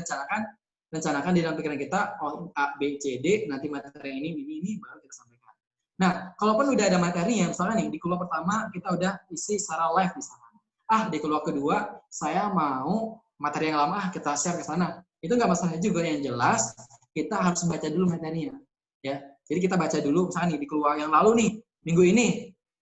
rencanakan di dalam pikiran kita, oh A, B, C, D, nanti materi ini baru kita sampaikan. Nah, kalaupun udah ada materinya, misalnya nih di keluar pertama kita udah isi secara live misalnya. Di keluar kedua saya mau materi yang lama kita share ke sana. Itu nggak masalah juga, yang jelas kita harus baca dulu materinya. Ya, jadi kita baca dulu misalnya nih di keluar yang lalu nih, minggu ini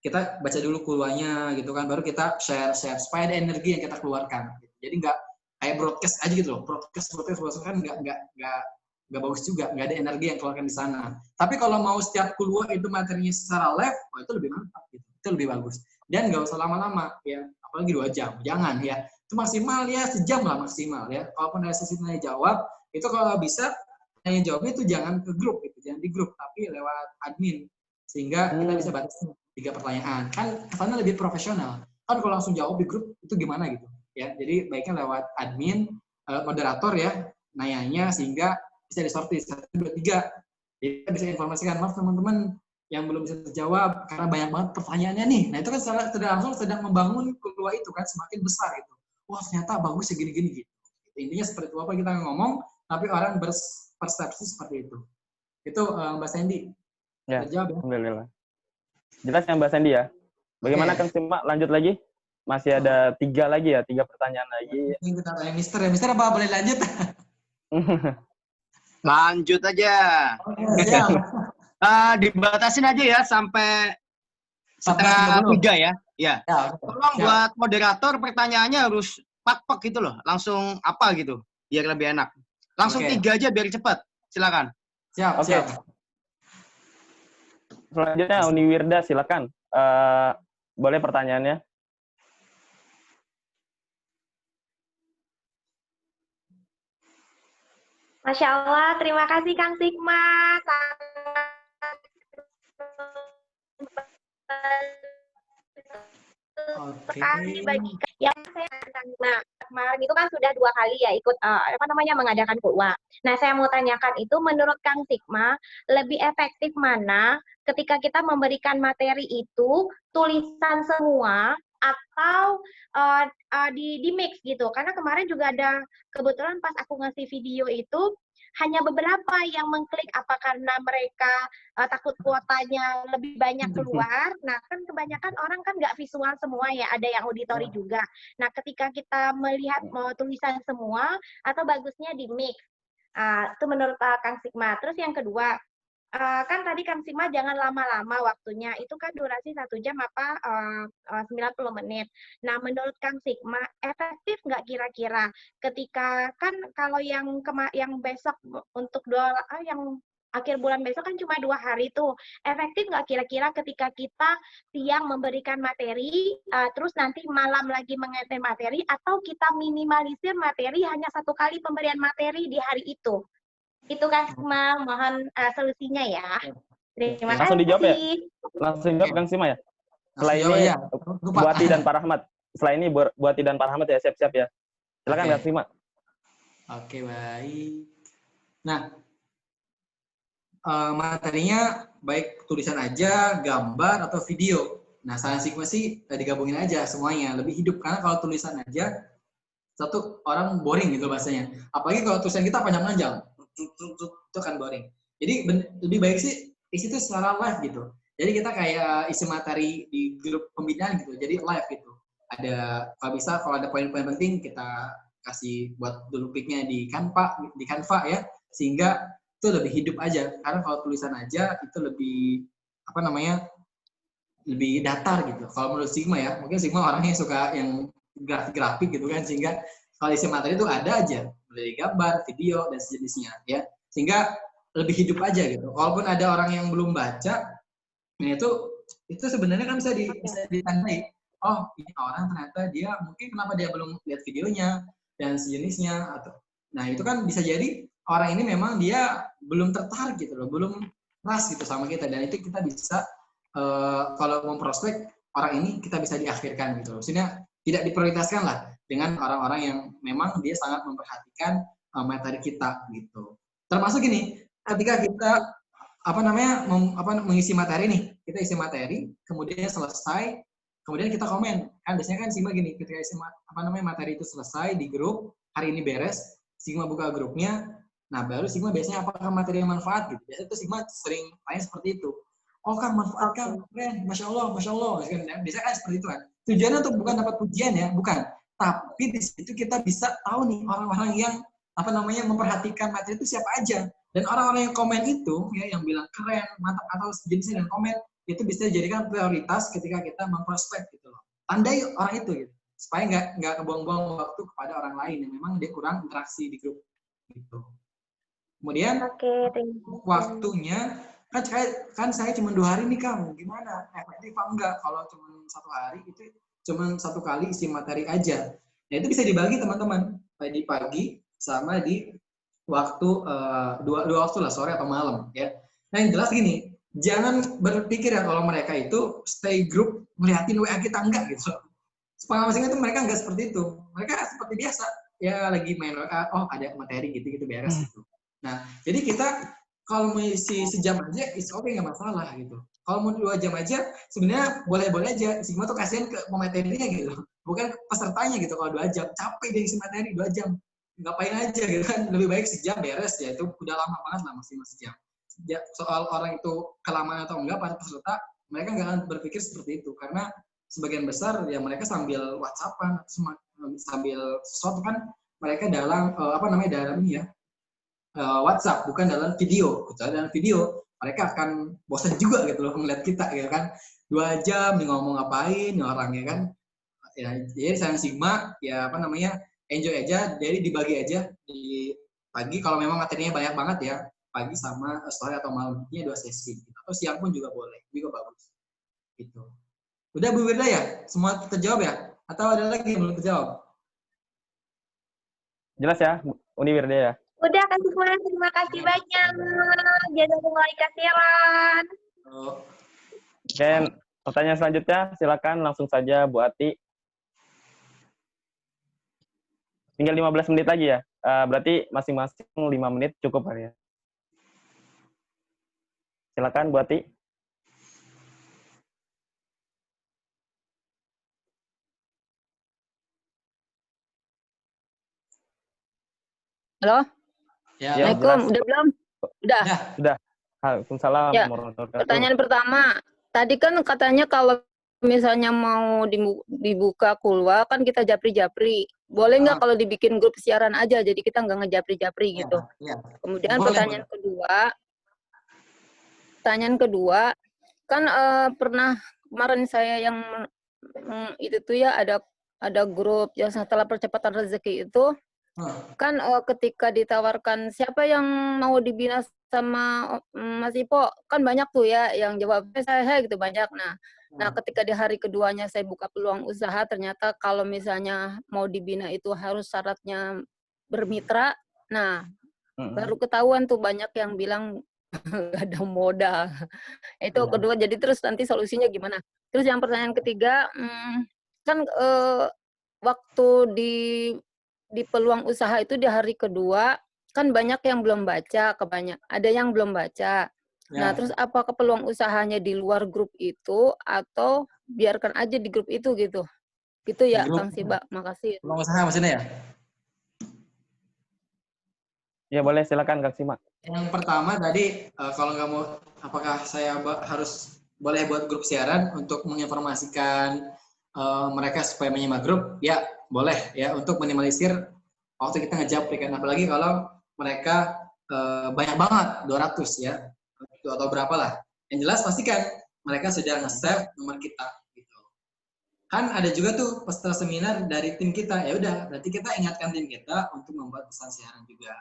kita baca dulu keluarnya gitu kan, baru kita share supaya ada energi yang kita keluarkan. Jadi nggak kayak broadcast aja gitu loh, broadcast kan nggak bagus juga, nggak ada energi yang keluarkan di sana. Tapi kalau mau setiap keluar itu materinya secara live, itu lebih mantap gitu, itu lebih bagus. Dan nggak usah lama-lama ya, apalagi 2 jam, jangan ya. Itu maksimal ya sejam lah maksimal ya. Kalaupun ada sesi tanya jawab, itu kalau bisa tanya jawabnya itu jangan ke grup gitu, jangan di grup, tapi lewat admin, sehingga kita bisa batasi 3 pertanyaan. Kan kesannya lebih profesional. Kan kalau langsung jawab di grup itu gimana gitu ya. Jadi baiknya lewat admin, moderator ya, nanyanya sehingga bisa disortir 1, 2, 3. Jadi kita bisa informasikan, maaf teman-teman yang belum bisa terjawab karena banyak banget pertanyaannya nih. Nah itu kan tidak langsung sedang membangun keluar itu kan semakin besar gitu. Wah ternyata bagus ya gini-gini gitu. Intinya seperti itu apa kita ngomong, tapi orang berpersepsi seperti itu. Itu Mbak Sandy. Ya, terjawab ya? Alhamdulillah. Jelas ya Mbak Sandy ya. Bagaimana Kang Sigma? Lanjut lagi? Masih ada 3 lagi ya, 3 pertanyaan lagi. Ini kita tanya Mister ya. Mister apa boleh lanjut? Lanjut aja. Dibatasin aja ya sampai setengah 3 ya. Ya. Tolong buat moderator pertanyaannya harus pak-pak gitu loh. Langsung apa gitu biar lebih enak. Langsung 3 aja biar cepat. Silakan. Siap. Oke. Selanjutnya Uni Wirda silakan. Boleh pertanyaannya? Masya Allah, terima kasih Kang Sigma. Sekali bagi yang saya kemarin itu kan sudah 2 kali ya ikut mengadakan kuliah. Nah saya mau tanyakan itu menurut Kang Sigma lebih efektif mana ketika kita memberikan materi itu tulisan semua atau di mix gitu, karena kemarin juga ada kebetulan pas aku ngasih video itu hanya beberapa yang mengklik apa karena mereka takut kuotanya lebih banyak keluar. Nah kan kebanyakan orang kan nggak visual semua ya, ada yang auditori juga. Nah ketika kita melihat mau tulisan semua atau bagusnya di mix, itu menurut Kang Sigma. Terus yang kedua, kan tadi Kang Sigma jangan lama-lama waktunya, itu kan durasi 1 jam 90 menit. Nah menurut Kang Sigma efektif nggak kira-kira ketika kan kalau yang besok untuk yang akhir bulan besok kan cuma 2 hari tuh. Efektif nggak kira-kira ketika kita siang memberikan materi, terus nanti malam lagi mengajar materi, atau kita minimalisir materi hanya 1 kali pemberian materi di hari itu? Itu Kang Sigma, mohon solusinya ya. Terima kasih. Langsung dijawab ya? Langsung dijawab Kang Sigma ya? Setelah ini ya. Buati dan Pak Rahmat. Setelah ini Buati dan Pak Rahmat ya, siap-siap ya. Silakan Kang Sigma. Oke, baik. Nah, materinya baik tulisan aja, gambar, atau video. Nah, saran Sigma sih digabungin aja semuanya, lebih hidup. Karena kalau tulisan aja, satu orang boring gitu bahasanya. Apalagi kalau tulisan kita panjang-panjang, itu kan boring. Jadi lebih baik sih isi itu secara live gitu. Jadi kita kayak isi materi di grup pembinaan gitu, jadi live gitu. Ada, kalau bisa, kalau ada poin-poin penting, kita kasih buat dulu pick-nya di Canva ya, sehingga itu lebih hidup aja. Karena kalau tulisan aja itu lebih lebih datar gitu. Kalau menurut Sigma ya, mungkin Sigma orangnya suka yang grafik-grafik gitu kan, sehingga kalau isi materi itu ada aja, dari gambar, video, dan sejenisnya ya, sehingga lebih hidup aja gitu. Walaupun ada orang yang belum baca, nah itu sebenarnya kan bisa ditandai. Oh, ini orang ternyata dia mungkin kenapa dia belum lihat videonya dan sejenisnya, atau nah itu kan bisa jadi orang ini memang dia belum tertarik gitu loh, belum ras gitu sama kita, dan itu kita bisa kalau mau prospek orang ini kita bisa diakhirkan gitu loh. Maksudnya tidak diprioritaskan lah dengan orang-orang yang memang dia sangat memperhatikan materi kita gitu. Termasuk gini, ketika kita mengisi materi nih, kita isi materi, kemudian selesai, kemudian kita komen. Kan biasanya kan Sigma gini, ketika isi materi itu selesai di grup, hari ini beres, Sigma buka grupnya, nah baru Sigma biasanya apakah materi yang manfaat gitu. Biasanya tuh Sigma sering tanya seperti itu. Oh Kang, manfaat Kang, keren, Masya Allah. Biasanya kan seperti itu kan. Tujuannya untuk bukan dapat pujian ya, bukan. Tapi di situ kita bisa tahu nih orang-orang yang memperhatikan materi itu siapa aja. Dan orang-orang yang komen itu, ya, yang bilang keren, mantap, atau sejenisnya dan komen, itu bisa dijadikan prioritas ketika kita memprospek gitu loh. Tandai orang itu gitu, supaya nggak kebuang-buang waktu kepada orang lain yang memang dia kurang interaksi di grup gitu. Kemudian waktunya kan saya cuma 2 hari nih Kang, gimana? Efektif apa enggak? Kalau cuma 1 hari itu cuma 1 kali isi materi aja. Nah itu bisa dibagi teman-teman, di pagi sama di waktu dua waktu lah, sore atau malam ya. Nah yang jelas gini, jangan berpikir ya kalau mereka itu stay group ngeliatin WA kita, enggak gitu. Sepengalaman itu mereka enggak seperti itu. Mereka seperti biasa ya, lagi main WA, oh ada materi gitu beres gitu. Nah jadi kita kalau mau isi sejam aja is oke, nggak masalah gitu. Kalau mau 2 jam aja sebenarnya boleh-boleh aja. Sigma tuh kasihan ke pematerinya gitu, bukan pesertanya gitu. Kalau 2 jam capek deh isi materi 2 jam. Ngapain aja gitu kan, lebih baik sejam beres ya, itu udah lama banget lah, maksimal sejam. Soal orang itu kelamaan atau enggak, para peserta mereka nggak akan berpikir seperti itu, karena sebagian besar ya mereka sambil WhatsApp-an, sambil sesuatu kan, mereka dalam dalam ini ya, WhatsApp, bukan dalam video. Kecuali dalam video mereka akan bosan juga gitu loh ngeliat kita gitu kan, 2 jam nih ngomong ngapain nih orang ya kan ya. Jadi saya Sigma ya enjoy aja, jadi dibagi aja di pagi kalau memang materinya banyak banget ya, pagi sama sore atau malam, ini 2 sesi gitu. Atau siang pun juga boleh, juga bagus gitu. Udah Bu Wirda ya, semua terjawab ya, atau ada lagi yang belum terjawab? Jelas ya Uni Wirda ya. Udah Kang Sigma, terima kasih banyak. Jazakumullah khairan. Oke, pertanyaan selanjutnya silakan langsung saja Bu Ati. Tinggal 15 menit lagi ya. Berarti masing-masing 5 menit cukup kali ya. Silakan Bu Ati. Halo? Ya, Assalamualaikum, udah belum? Udah. Sudah. Waalaikumsalam Ya. warahmatullahi wabarakatuh. Pertanyaan pertama, tadi kan katanya kalau misalnya mau dibuka kulwa kan kita japri-japri. Boleh nggak kalau dibikin grup siaran aja, jadi kita nggak ngejapri-japri gitu. Kemudian pertanyaan kedua, kan pernah kemarin saya yang itu tuh ya ada grup yang setelah percepatan rezeki itu Kan ketika ditawarkan siapa yang mau dibina sama Mas Ipo, kan banyak tuh ya yang jawabnya saya gitu banyak. Nah, ketika di hari keduanya saya buka peluang usaha, ternyata kalau misalnya mau dibina itu harus syaratnya bermitra. Nah, baru ketahuan tuh banyak yang bilang nggak ada modal. Itu kedua, jadi terus nanti solusinya gimana? Terus yang pertanyaan ketiga, kan waktu di peluang usaha itu di hari kedua kan banyak yang belum baca, ada yang belum baca. Nah, terus apakah peluang usahanya di luar grup itu atau biarkan aja di grup itu gitu? Gitu ya, Kang Siba. Makasih. Peluang usaha maksudnya ya? Ya boleh, silakan Kang Sima. Yang pertama tadi kalau nggak mau, apakah saya harus boleh buat grup siaran untuk menginformasikan mereka supaya menyimak grup? Ya boleh ya, untuk minimalisir waktu kita ngejapri kan, apalagi kalau mereka banyak banget 200 ya atau berapa lah. Yang jelas pastikan mereka sudah nge-save nomor kita gitu. Kan ada juga tuh peserta seminar dari tim kita, ya udah berarti kita ingatkan tim kita untuk membuat pesan siaran juga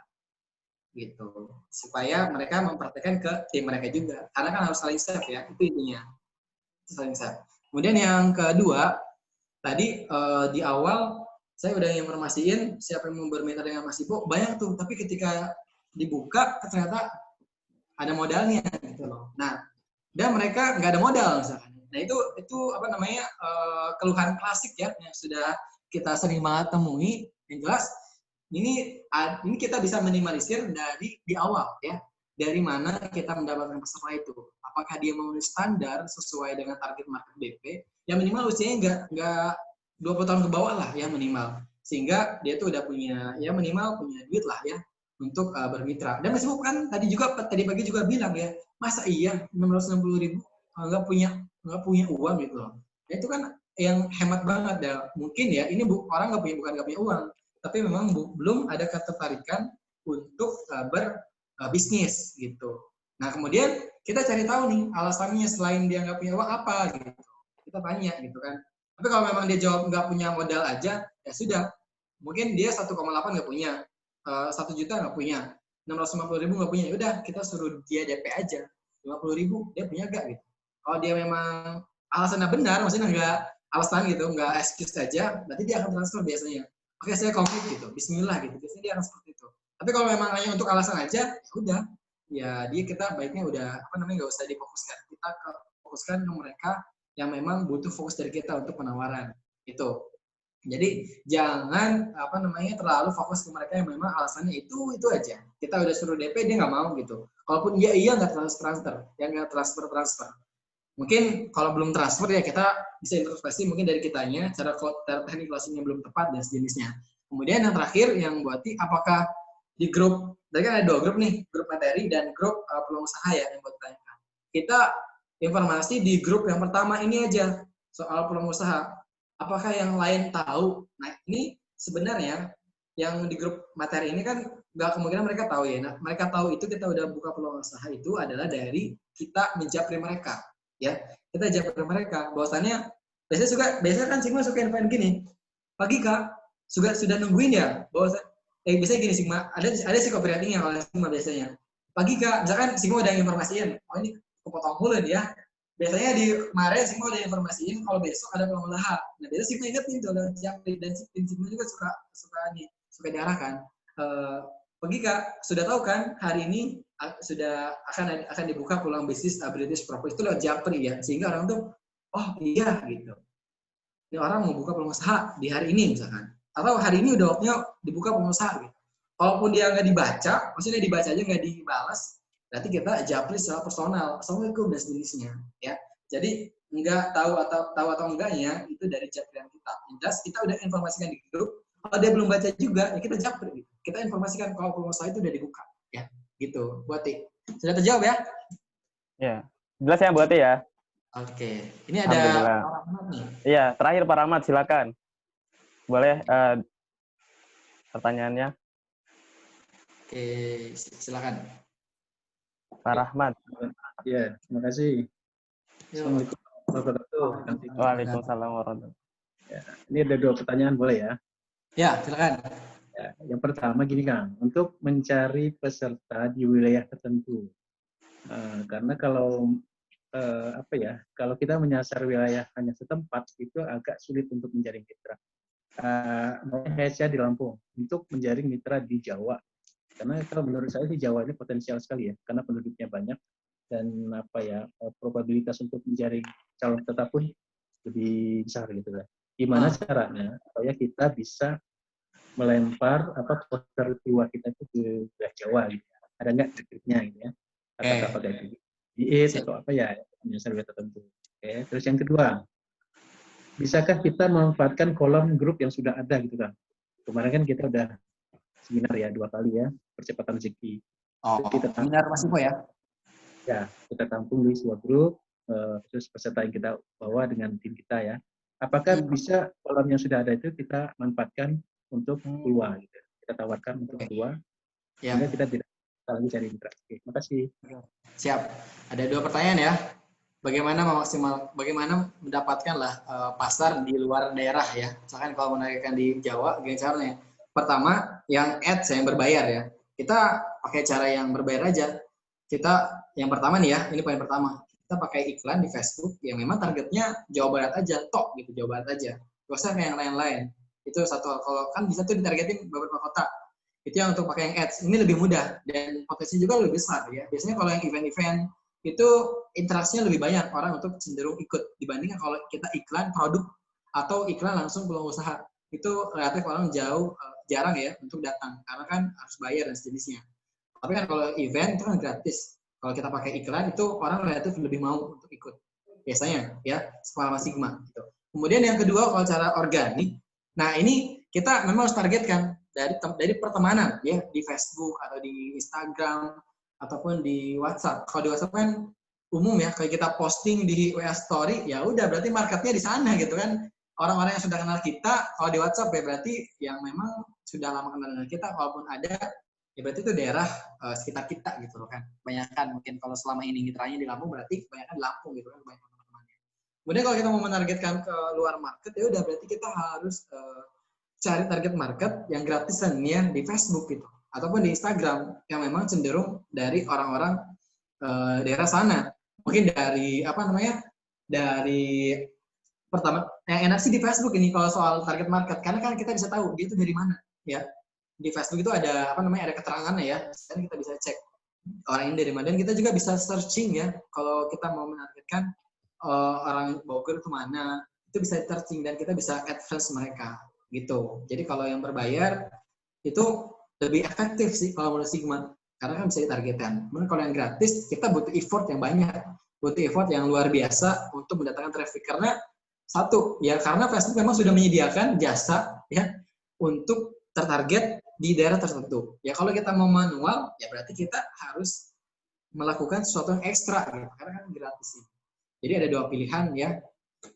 gitu, supaya mereka memperhatikan ke tim mereka juga, karena kan harus saling save ya, itu intinya, saling save. Kemudian yang kedua tadi di awal saya udah informasiin siapa yang mau bermitra dengan Mas Ipo, banyak tuh, tapi ketika dibuka ternyata ada modalnya gitu loh. Nah, dan mereka nggak ada modal misalkan. Nah itu apa namanya keluhan klasik ya yang sudah kita sering banget temui. Yang jelas ini kita bisa minimalisir dari di awal ya. Dari mana kita mendapatkan peserta itu? Apakah dia memenuhi standar sesuai dengan target market BP? Ya minimal usianya nggak 20 tahun ke bawah lah ya minimal. Sehingga dia tuh udah punya ya minimal punya duit lah ya untuk bermitra. Dan Mas Ibu kan tadi pagi juga bilang ya, masa iya 660.000 nggak punya uang gitu loh. Nah, itu kan yang hemat banget ya. Mungkin ya ini orang bukan nggak punya uang, tapi memang belum ada ketertarikan untuk berbisnis gitu. Nah kemudian kita cari tahu nih alasannya selain dia nggak punya uang apa gitu. Kita tanya gitu kan. Tapi kalau memang dia jawab nggak punya modal aja, ya sudah. Mungkin dia 1,8 nggak punya, 1 juta nggak punya, 650.000 nggak punya. Udah kita suruh dia DP aja, 50.000 dia punya nggak gitu. Kalau dia memang alasannya benar, maksudnya nggak alasan gitu, nggak excuse aja, berarti dia akan transfer biasanya. Oke, saya komplit gitu, bismillah gitu, biasanya dia akan seperti itu. Tapi kalau memang hanya untuk alasan aja, ya udah, ya kita baiknya udah nggak usah difokuskan. Kita fokuskan ke mereka yang memang butuh fokus dari kita untuk penawaran itu. Jadi jangan terlalu fokus ke mereka yang memang alasannya itu aja. Kita udah suruh DP dia nggak mau gitu. Kalaupun iya nggak transfer, ya nggak transfer. Mungkin kalau belum transfer ya kita bisa introspeksi mungkin dari kitanya, cara teknik closingnya belum tepat dan sejenisnya. Kemudian yang terakhir yang buati, apakah di grup, tadi kan ada 2 grup nih, grup materi dan grup peluang usaha ya yang buat tanyakan. Kita informasi di grup yang pertama ini aja soal peluang usaha. Apakah yang lain tahu? Nah ini sebenarnya yang di grup materi ini kan nggak kemungkinan mereka tahu ya. Nah, mereka tahu itu kita udah buka peluang usaha itu adalah dari kita menjapri mereka. Ya, kita japri mereka bahwasannya biasanya kan Sigma suka infoin gini, pagi Kak sudah nungguin ya bahwa biasanya gini Sigma, ada psikopriating yang oleh Sigma biasanya pagi Kak, misalkan Sigma udah informasiin, oh ini kepotong mulu ya, biasanya di kemarin Sigma udah informasiin kalau besok ada peluang usaha. Nah biasanya Sigma ingetin tuh japri, dan tim Sigma juga suka diarahkan, pagi Kak sudah tahu kan hari ini sudah akan dibuka peluang bisnis British Property itu lewat japri ya, sehingga orang tuh oh iya gitu, ini orang mau buka peluang usaha di hari ini misalkan, atau hari ini udah waktunya dibuka peluang usaha gitu. Kalaupun dia nggak dibaca, maksudnya dibaca aja nggak dibalas, berarti kita japri secara personal, assalamualaikum dan sejenisnya ya. Jadi nggak tahu atau enggaknya itu dari japrian kita. Jelas kita udah informasikan di grup. Kalau dia belum baca juga, ya kita japri. Kita informasikan kalau peluang usaha itu udah dibuka ya. Gitu, Buati. Sudah terjawab ya? Ya, jelas ya Buati ya. Oke, ini ada Pak Rahmat nih. Iya, terakhir Pak Rahmat, silakan. Boleh pertanyaannya? Oke, silakan. Pak Rahmat. Iya, terima kasih. Assalamualaikum warahmatullahi wabarakatuh. Waalaikumsalam warahmatullahi wabarakatuh. Ya, ini ada 2 pertanyaan, boleh ya? Ya, silakan. Ya, yang pertama gini Kang, untuk mencari peserta di wilayah tertentu. Karena kalau kalau kita menyasar wilayah hanya setempat itu agak sulit untuk menjaring mitra. Saya di Lampung untuk menjaring mitra di Jawa. Karena kalau menurut saya di Jawa ini potensial sekali ya, karena penduduknya banyak dan probabilitas untuk menjaring calon tetap pun lebih besar gitu kan. Gimana caranya supaya kita bisa melempar poster keluar kita itu ke wilayah Jawa gitu. Ada nggak triknya gitu ya? Apakah pakai PIS atau menyasar wilayah tertentu. Terus yang kedua, bisakah kita memanfaatkan kolom grup yang sudah ada gitu kan? Kemarin kan kita udah seminar ya 2 kali ya, percepatan rezeki. Kita seminar Mas Ivo ya? Ya, kita tampung di sebuah grup, terus peserta yang kita bawa dengan tim kita ya. Apakah bisa kolom yang sudah ada itu kita manfaatkan untuk keluar gitu. Kita tawarkan untuk keluar, sehingga kita tidak lagi cari mitra. Oke, makasih. Siap. Ada 2 pertanyaan ya. Bagaimana mendapatkan pasar di luar daerah ya. Misalkan kalau menargetkan di Jawa, gimana caranya? Pertama, yang ads yang berbayar ya. Kita pakai cara yang berbayar aja. Kita yang pertama nih ya, ini poin pertama. Kita pakai iklan di Facebook yang memang targetnya Jawa Barat aja, tok gitu, Jawa Barat aja. Gak usah kayak yang lain-lain. Itu satu, kalau kan bisa tuh ditargetin beberapa kota. Itu yang untuk pakai yang ads. Ini lebih mudah dan potensi juga lebih besar ya. Biasanya kalau yang event-event itu interaksinya lebih banyak orang untuk cenderung ikut dibandingkan kalau kita iklan produk atau iklan langsung peluang usaha. Itu relatif orang jarang ya untuk datang karena kan harus bayar dan sejenisnya. Tapi kan kalau event itu kan gratis. Kalau kita pakai iklan itu orang relatif lebih mau untuk ikut. Biasanya ya, selama Sigma gitu. Kemudian yang kedua kalau cara organik, nah ini kita memang harus targetkan dari pertemanan ya di Facebook atau di Instagram ataupun di WhatsApp. Kalau di WhatsApp kan umum ya, kayak kita posting di WA Story, ya udah berarti marketnya di sana gitu kan. Orang-orang yang sudah kenal kita, kalau di WhatsApp ya berarti yang memang sudah lama kenal dengan kita, kalaupun ada, ya berarti itu daerah sekitar kita gitu loh kan. Kebanyakan mungkin kalau selama ini mitranya di Lampung, berarti kebanyakan di Lampung gitu kan, kebanyakan teman-temannya. Kemudian kalau kita mau menargetkan ke luar market, ya udah berarti kita harus cari target market yang gratisan ya di Facebook gitu. Ataupun di Instagram yang memang cenderung dari orang-orang daerah sana. Mungkin dari dari pertama yang enak sih di Facebook ini kalau soal target market, karena kan kita bisa tahu dia itu dari mana ya. Di Facebook itu ada ada keterangannya ya. Sekarang kita bisa cek orang ini dari mana, dan kita juga bisa searching ya. Kalau kita mau menargetkan orang Bogor itu mana, itu bisa searching dan kita bisa advance mereka gitu. Jadi kalau yang berbayar itu lebih efektif sih kalau menurut Sigma, karena kan bisa ditargetkan. Namun kalau yang gratis kita butuh effort yang banyak, butuh effort yang luar biasa untuk mendatangkan traffic. Karena satu ya, karena Facebook memang sudah menyediakan jasa ya untuk tertarget di daerah tertentu. Ya kalau kita mau manual ya berarti kita harus melakukan sesuatu yang ekstra gitu, karena kan gratis sih. Jadi ada 2 pilihan ya,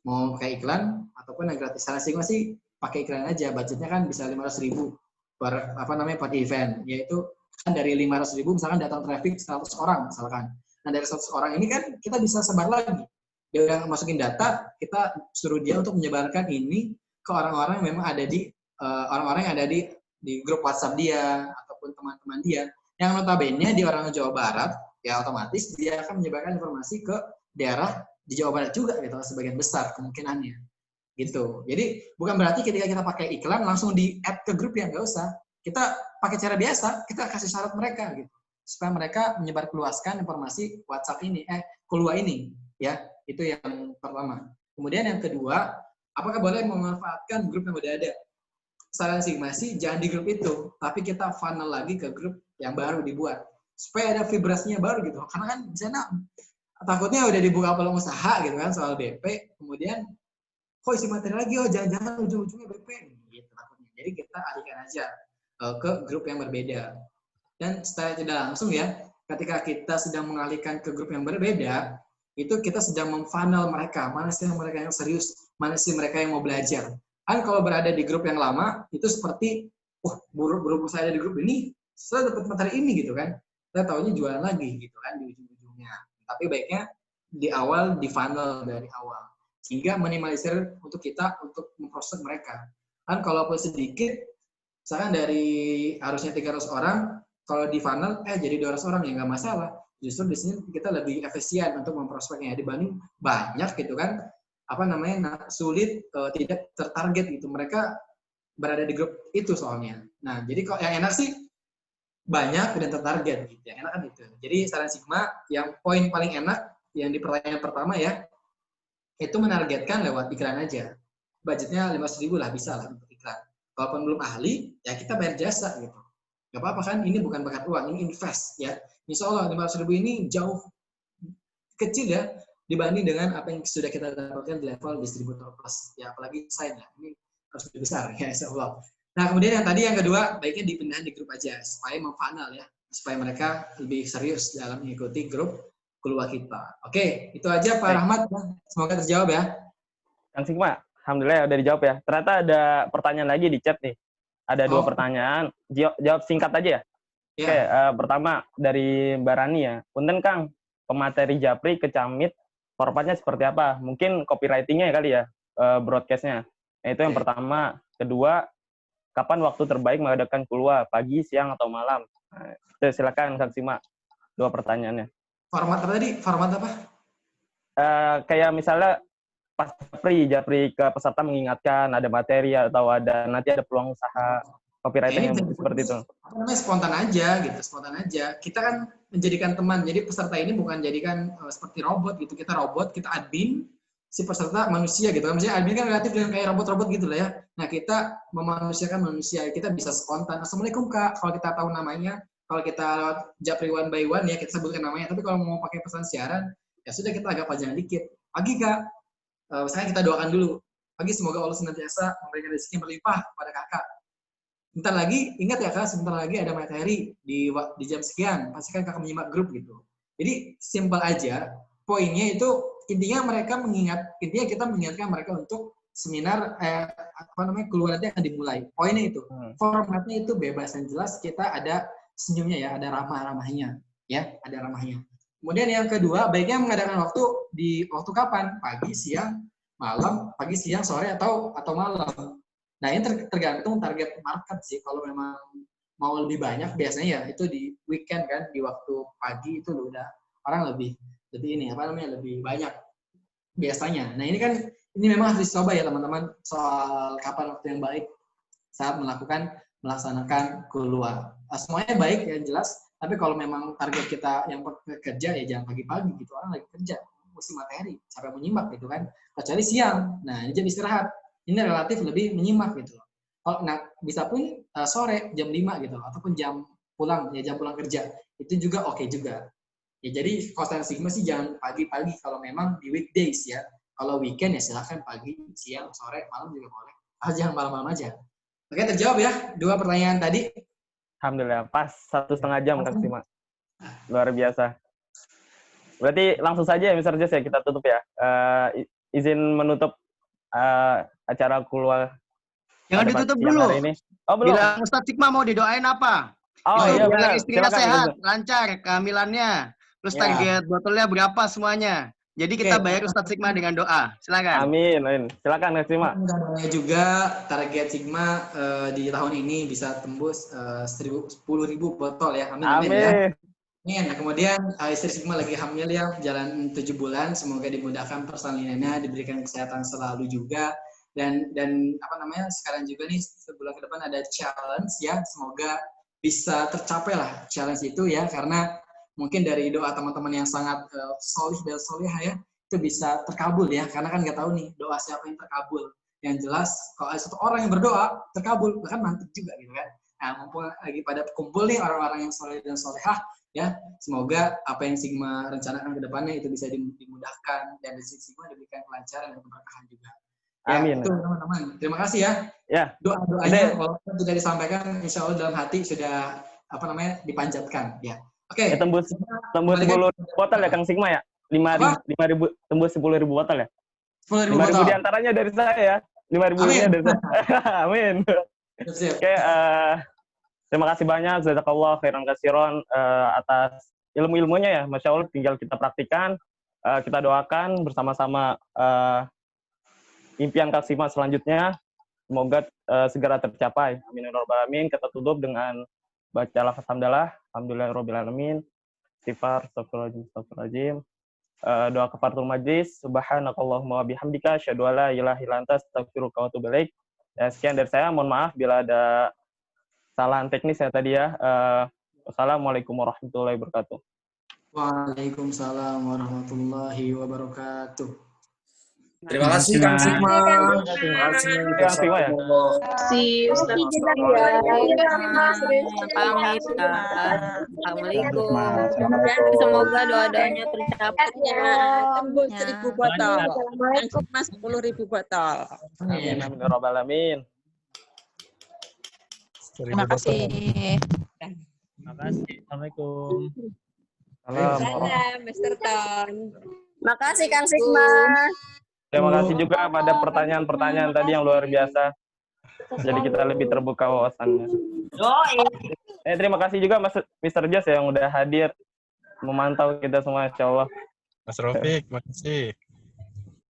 mau pakai iklan ataupun yang gratis. Karena Sigma sih pakai iklan aja, budgetnya kan bisa 500.000 per per event, yaitu kan dari 500.000 misalkan datang traffic 100 orang misalkan. Nah dari 100 orang ini kan kita bisa sebar lagi. Dia udah masukin data, kita suruh dia untuk menyebarkan ini ke orang-orang yang memang ada di orang-orang yang ada di grup WhatsApp dia ataupun teman-teman dia. Yang notabene di orang Jawa Barat, ya otomatis dia akan menyebarkan informasi ke daerah di Jawa Barat juga gitu, sebagian besar kemungkinannya. Gitu. Jadi bukan berarti ketika kita pakai iklan langsung di-add ke grup ya, nggak usah. Kita pakai cara biasa, kita kasih syarat mereka gitu. Supaya mereka menyebarluaskan informasi WhatsApp ini, keluar ini ya. Itu yang pertama. Kemudian yang kedua, apakah boleh memanfaatkan grup yang udah ada? Saran Sigma sih jangan di grup itu, tapi kita funnel lagi ke grup yang baru dibuat. Supaya ada vibrasinya baru gitu. Karena kan di sana takutnya udah dibuka peluang usaha gitu kan soal BP, kemudian kok isi materi lagi, jangan-jangan ujung-ujungnya BP gitu takutnya. Jadi kita alihkan aja ke grup yang berbeda. Dan secara tidak langsung ya, ketika kita sedang mengalihkan ke grup yang berbeda, itu kita sedang memfunnel mereka, mana sih mereka yang serius, mana sih mereka yang mau belajar. Kan kalau berada di grup yang lama, itu seperti, buru-buru saya ada di grup ini, saya dapat materi ini gitu kan. Saya tahunya jualan lagi gitu kan di ujung-ujungnya. Tapi baiknya di awal, di funnel dari awal. Sehingga minimalisir untuk kita untuk memproses mereka. Kan kalaupun sedikit, Misalkan dari harusnya 300 orang, kalau di funnel jadi 200 orang ya nggak masalah. Justru di sini kita lebih efisien untuk memprospeknya dibanding banyak gitu kan, sulit tidak tertarget gitu. Mereka berada di grup itu soalnya. Nah, jadi kok yang enak sih banyak dan tertarget gitu. Yang enak kan itu. Jadi saran Sigma yang poin paling enak yang di pertanyaan pertama ya, itu menargetkan lewat iklan aja. Budgetnya 500.000 lah, bisa lah untuk iklan. Kalaupun belum ahli, ya kita bayar jasa gitu. Gak apa-apa kan, ini bukan bakat uang, ini invest ya. Insya Allah 500.000 ini jauh kecil ya, dibanding dengan apa yang sudah kita dapatkan di level distributor plus. Ya apalagi sign ya, ini harus lebih besar ya insya Allah. Nah kemudian yang tadi yang kedua, baiknya dipindahin di grup aja, supaya memfunnel ya. Supaya mereka lebih serius dalam mengikuti grup keluar kita. Oke, itu aja Pak Rahmat. Semoga terjawab ya. Kang Sigma, alhamdulillah udah dijawab ya. Ternyata ada pertanyaan lagi di chat nih. Ada 2 pertanyaan. Jawab singkat aja ya. Ya. Oke, pertama dari Mbak Rani ya. Punten Kang, pemateri Japri kecamit formatnya seperti apa? Mungkin copywriting-nya kali ya, broadcast-nya. Nah, itu yang pertama. Kedua, kapan waktu terbaik mengadakan keluar? Pagi, siang, atau malam? Nah, silakan Kang Sigma. 2 pertanyaannya. Format apa tadi? Format apa? Kayak misalnya pas Japri ke peserta mengingatkan ada materi atau nanti ada peluang usaha copywriting yang seperti itu. Spontan aja gitu, spontan aja. Kita kan menjadikan teman. Jadi peserta ini bukan jadikan seperti robot gitu. Kita robot, kita admin, si peserta manusia gitu. Maksudnya admin kan relatif dengan kayak robot-robot gitu lah ya. Nah kita memanusiakan manusia, kita bisa spontan. Assalamualaikum Kak, kalau kita tahu namanya, kalau kita lewat Japri one by one ya kita sebutkan namanya. Tapi kalau mau pakai pesan siaran, ya sudah kita agak panjang dikit. Pagi Kak, misalnya kita doakan dulu. Pagi semoga Allah senantiasa memberikan rezeki berlimpah kepada kakak. Bentar lagi, ingat ya Kak, sebentar lagi ada materi di jam sekian. Pastikan Kakak menyimak grup gitu. Jadi simpel aja. Poinnya itu intinya kita mengingatkan mereka untuk seminar keluar nanti akan dimulai. Poinnya itu. Formatnya itu bebas dan jelas, kita ada senyumnya ya, ada ramah-ramahnya ya, ada ramahnya. Kemudian yang kedua, baiknya mengadakan waktu kapan? Pagi, siang, malam, pagi, siang, sore atau malam. Nah, ini tergantung target market sih. Kalau memang mau lebih banyak biasanya ya itu di weekend kan, di waktu pagi itu udah orang lebih lebih banyak biasanya. Nah, ini memang harus dicoba ya teman-teman soal kapan waktu yang baik saat melaksanakan keluar. Semuanya baik yang jelas. Tapi kalau memang target kita yang kerja ya jangan pagi-pagi gitu, orang lagi kerja, mesti materi, sampai menyimak gitu kan. Kecuali siang, nah ini jam istirahat, ini relatif lebih menyimak gitu. Nah bisa pun sore jam 5 gitu, ataupun jam pulang kerja, itu juga oke juga. Ya jadi konsen Sigma sih jangan pagi-pagi kalau memang di weekdays ya. Kalau weekend ya silahkan pagi, siang, sore, malam juga boleh. Jangan malam-malam aja. Oke terjawab ya 2 pertanyaan tadi. Alhamdulillah, pas 1,5 jam Kang Sigma. Luar biasa. Berarti langsung saja ya Mr. Jess ya, kita tutup ya. Izin menutup acara keluar. Jangan ditutup dulu. Ini. Oh, belum. Bila Ustadz Sigma mau didoain apa? Oh iya benar. Istrinya sehat, lancar kehamilannya. Terus target botolnya berapa semuanya. Jadi kita bayar Ustadz Sigma dengan doa. Silakan. Amin. Silakan Kang Sigma. Juga target Sigma di tahun ini bisa tembus 10.000 botol ya. Amin. Ya. Nah, kemudian istri Sigma lagi hamil ya, jalan 7 bulan. Semoga dimudahkan persalinannya, diberikan kesehatan selalu juga. Dan sekarang juga nih sebulan ke depan ada challenge ya. Semoga bisa tercapai lah challenge itu ya, karena mungkin dari doa teman-teman yang sangat solih dan solihah ya, itu bisa terkabul ya, karena kan nggak tahu nih doa siapa yang terkabul. Yang jelas kalau ada satu orang yang berdoa terkabul, bahkan mantap juga gitu kan. Nah, mumpung lagi pada kumpul nih orang-orang yang solih dan solihah ya, semoga apa yang Sigma rencanakan ke depannya itu bisa dimudahkan dan dari Sigma diberikan kelancaran dan keberkahan juga. Ya, amin. Itu teman-teman. Terima kasih ya. Ya. Doa-doanya walaupun sudah disampaikan, insya Allah dalam hati sudah dipanjatkan ya. Oke. Tembus 10.000 botol ya Kang Sigma ya? 5.000 tembus 10.000 botol ya? 10.000 botol. 5.000 diantaranya dari saya ya. 5.000-nya dari saya. Amin. Oke, terima kasih banyak jazakallah khairan katsiran atas ilmu-ilmunya ya. Masya Allah, tinggal kita praktikan, kita doakan bersama-sama impian Kang Sigma selanjutnya. semoga segera tercapai. Amin ya rabbal alamin. Kita tutup dengan baca lafaz hamdalah, alhamdulillahirabbil alamin. Istighfar, astagfirullahaladzim. Doa kafaratul majlis, subhanakallahumma wa bihamdika, asyhadu an la ilaha illa anta, astaghfiruka wa atubu ilaik. Ya, sekian dari saya, mohon maaf bila ada kesalahan teknis ya tadi ya. Wassalamualaikum warahmatullahi wabarakatuh. Waalaikumsalam warahmatullahi wabarakatuh. Terima kasih Kang Sigma. Terima kasih Kang Sigma ya. Si Ustaz pamit. Assalamualaikum. Semoga doa-doanya tercapai ya. Tembus 1.000 botol. Kang Sigma 10.000 botol. Amin amin ya rabbal alamin. Terima kasih. Terima kasih. Assalamualaikum. Salam, Mr. Ton. Makasih Kang Sigma. Terima kasih juga pada pertanyaan-pertanyaan tadi yang luar biasa. Jadi kita lebih terbuka wawasannya. Terima kasih juga Mr. Jos yang udah hadir memantau kita semua, insya Allah. Mas Rafiq, makasih.